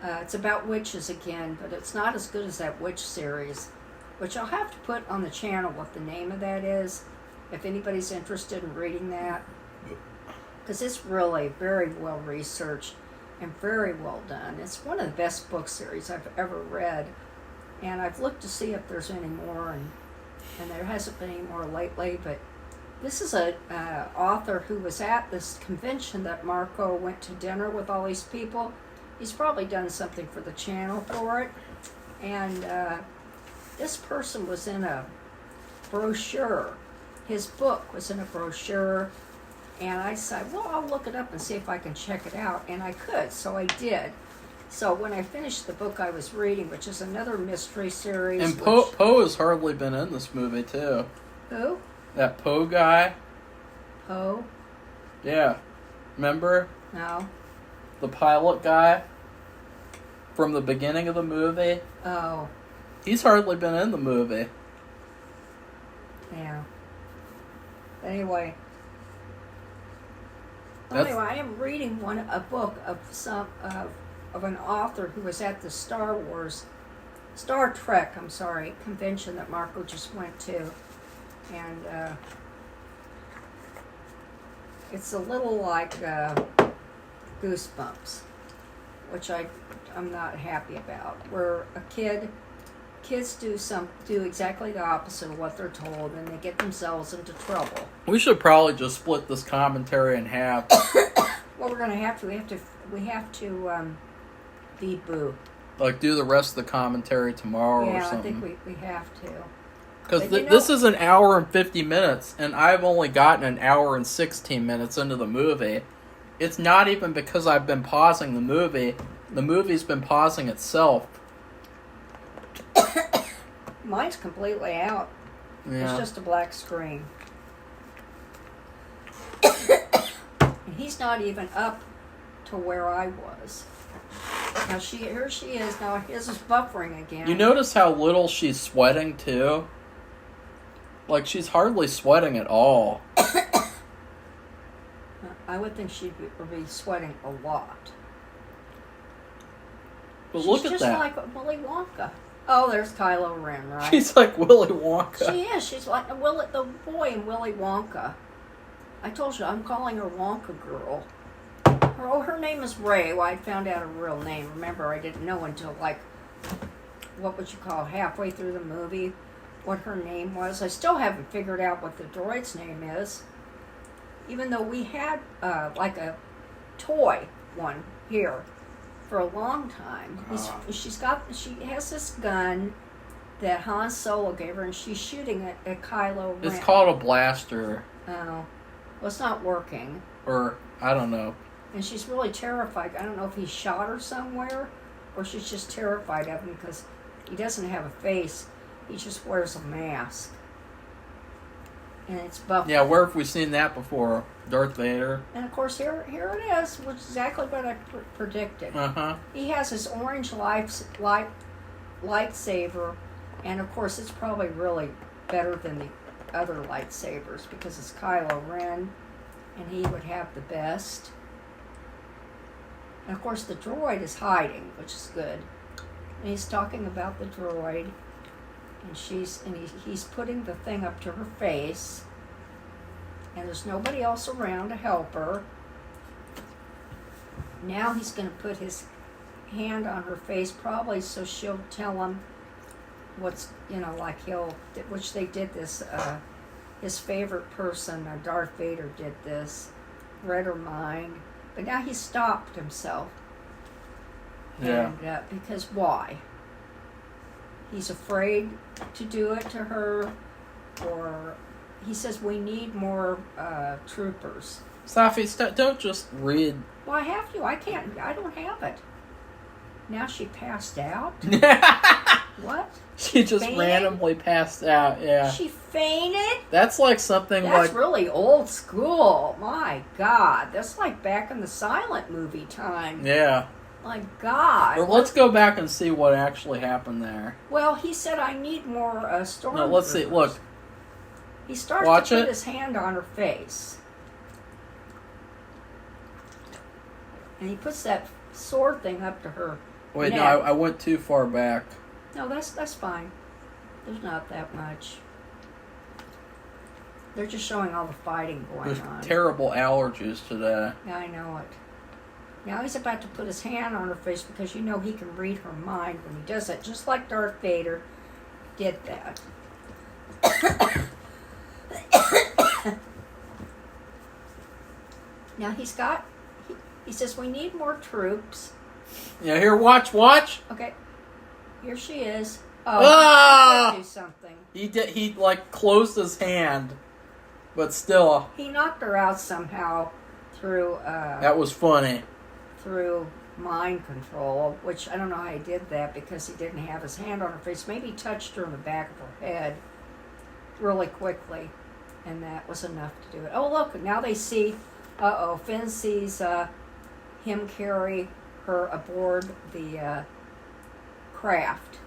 It's about witches again, but it's not as good as that witch series, which I'll have to put on the channel what the name of that is, if anybody's interested in reading that. Because it's really very well researched and very well done. It's one of the best book series I've ever read. And I've looked to see if there's any more, and there hasn't been any more lately, but this is a author who was at this convention that Marco went to dinner with all these people. He's probably done something for the channel for it. And this person was in a brochure. His book was in a brochure. And I said, well, I'll look it up and see if I can check it out. And I could, so I did. So when I finished the book I was reading, which is another mystery series. And Poe has hardly been in this movie, too. Who? That Poe guy. Poe? Yeah. Remember? No. The pilot guy from the beginning of the movie. Oh. He's hardly been in the movie. Yeah. Anyway. I am reading a book of an author who was at the Star Trek convention that Marco just went to. And it's a little like Goosebumps, which I'm not happy about. Where kids do exactly the opposite of what they're told, and they get themselves into trouble. We should probably just split this commentary in half. Well, we're gonna have to. We have to be Boo. Like do the rest of the commentary tomorrow or something. Yeah, I think we have to. Because this is an hour and 50 minutes, and I've only gotten an hour and 16 minutes into the movie. It's not even because I've been pausing the movie. The movie's been pausing itself. Mine's completely out. Yeah. It's just a black screen. And he's not even up to where I was. Now here she is. Now his is buffering again. You notice how little she's sweating too? Like she's hardly sweating at all. I would think she'd be sweating a lot. But look at that. She's just like Willy Wonka. Oh, there's Kylo Ren, right? She's like Willy Wonka. She is. She's like the boy in Willy Wonka. I told you, I'm calling her Wonka Girl. Her name is Ray. Well, I found out her real name. Remember, I didn't know until, like, what would you call it, halfway through the movie, what her name was. I still haven't figured out what the droid's name is. Even though we had, like, a toy one here for a long time. She has this gun that Han Solo gave her, and she's shooting it at Kylo Ren. It's called a blaster. Oh. Well, it's not working. Or, I don't know. And she's really terrified. I don't know if he shot her somewhere, or she's just terrified of him because he doesn't have a face. He just wears a mask. And it's buff. Yeah, where have we seen that before? Darth Vader. And of course, here it is, which is exactly what I predicted. Uh-huh. He has his orange lightsaber, and of course, it's probably really better than the other lightsabers because it's Kylo Ren, and he would have the best. And of course, the droid is hiding, which is good. And he's talking about the droid, and he's putting the thing up to her face, and there's nobody else around to help her. Now he's going to put his hand on her face, probably so she'll tell him what's, which they did this, his favorite person, Darth Vader did this, read her mind. But now he stopped himself. Yeah. And, because why? He's afraid to do it to her, or he says we need more troopers. Safi, don't just read. Well, I have to. I can't. I don't have it. Now she passed out? What? She just fainted? randomly passed out, yeah. She fainted? That's like something That's really old school. My God. That's like back in the silent movie time. Yeah. My God. Well, let's go back and see what actually happened there. Well, he said, I need more stormtroopers. No, let's see. Look. He starts to put his hand on her face. And he puts that sword thing up to her Wait, neck. no, I went too far back. No, that's fine. There's not that much. They're just showing all the fighting going There's on. terrible allergies today. Yeah, I know it. Now he's about to put his hand on her face because he can read her mind when he does it, just like Darth Vader did that. Now he says we need more troops. Yeah, here, watch. Okay, here she is. Oh, do something. He like closed his hand, but still. He knocked her out somehow through. That was funny. Through mind control, which I don't know how he did that because he didn't have his hand on her face. Maybe he touched her in the back of her head really quickly, and that was enough to do it. Oh, look, now they see, Finn sees him carry her aboard the craft.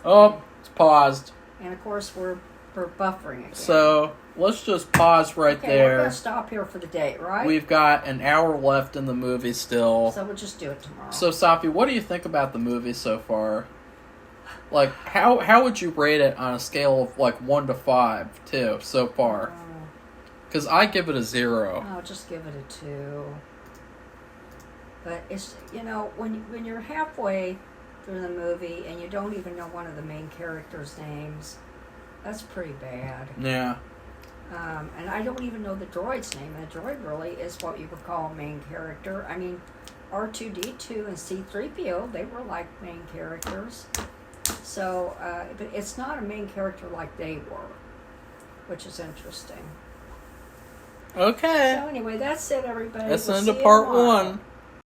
Oh, it's paused. And of course, we're buffering again. So, let's just pause right there. We're going to stop here for the day, right? We've got an hour left in the movie still. So we'll just do it tomorrow. So, Safi, what do you think about the movie so far? Like, how would you rate it on a scale of, like, 1 to 5, too, so far? Because I give it a 0. I'll just give it a 2. But it's, when you're halfway through the movie and you don't even know one of the main characters' names, that's pretty bad. Yeah. And I don't even know the droid's name. The droid really is what you would call a main character. I mean, R2-D2 and C-3PO, they were like main characters. So, but it's not a main character like they were, which is interesting. Okay. So anyway, that's it, everybody. That's We'll into see you part tomorrow. 1.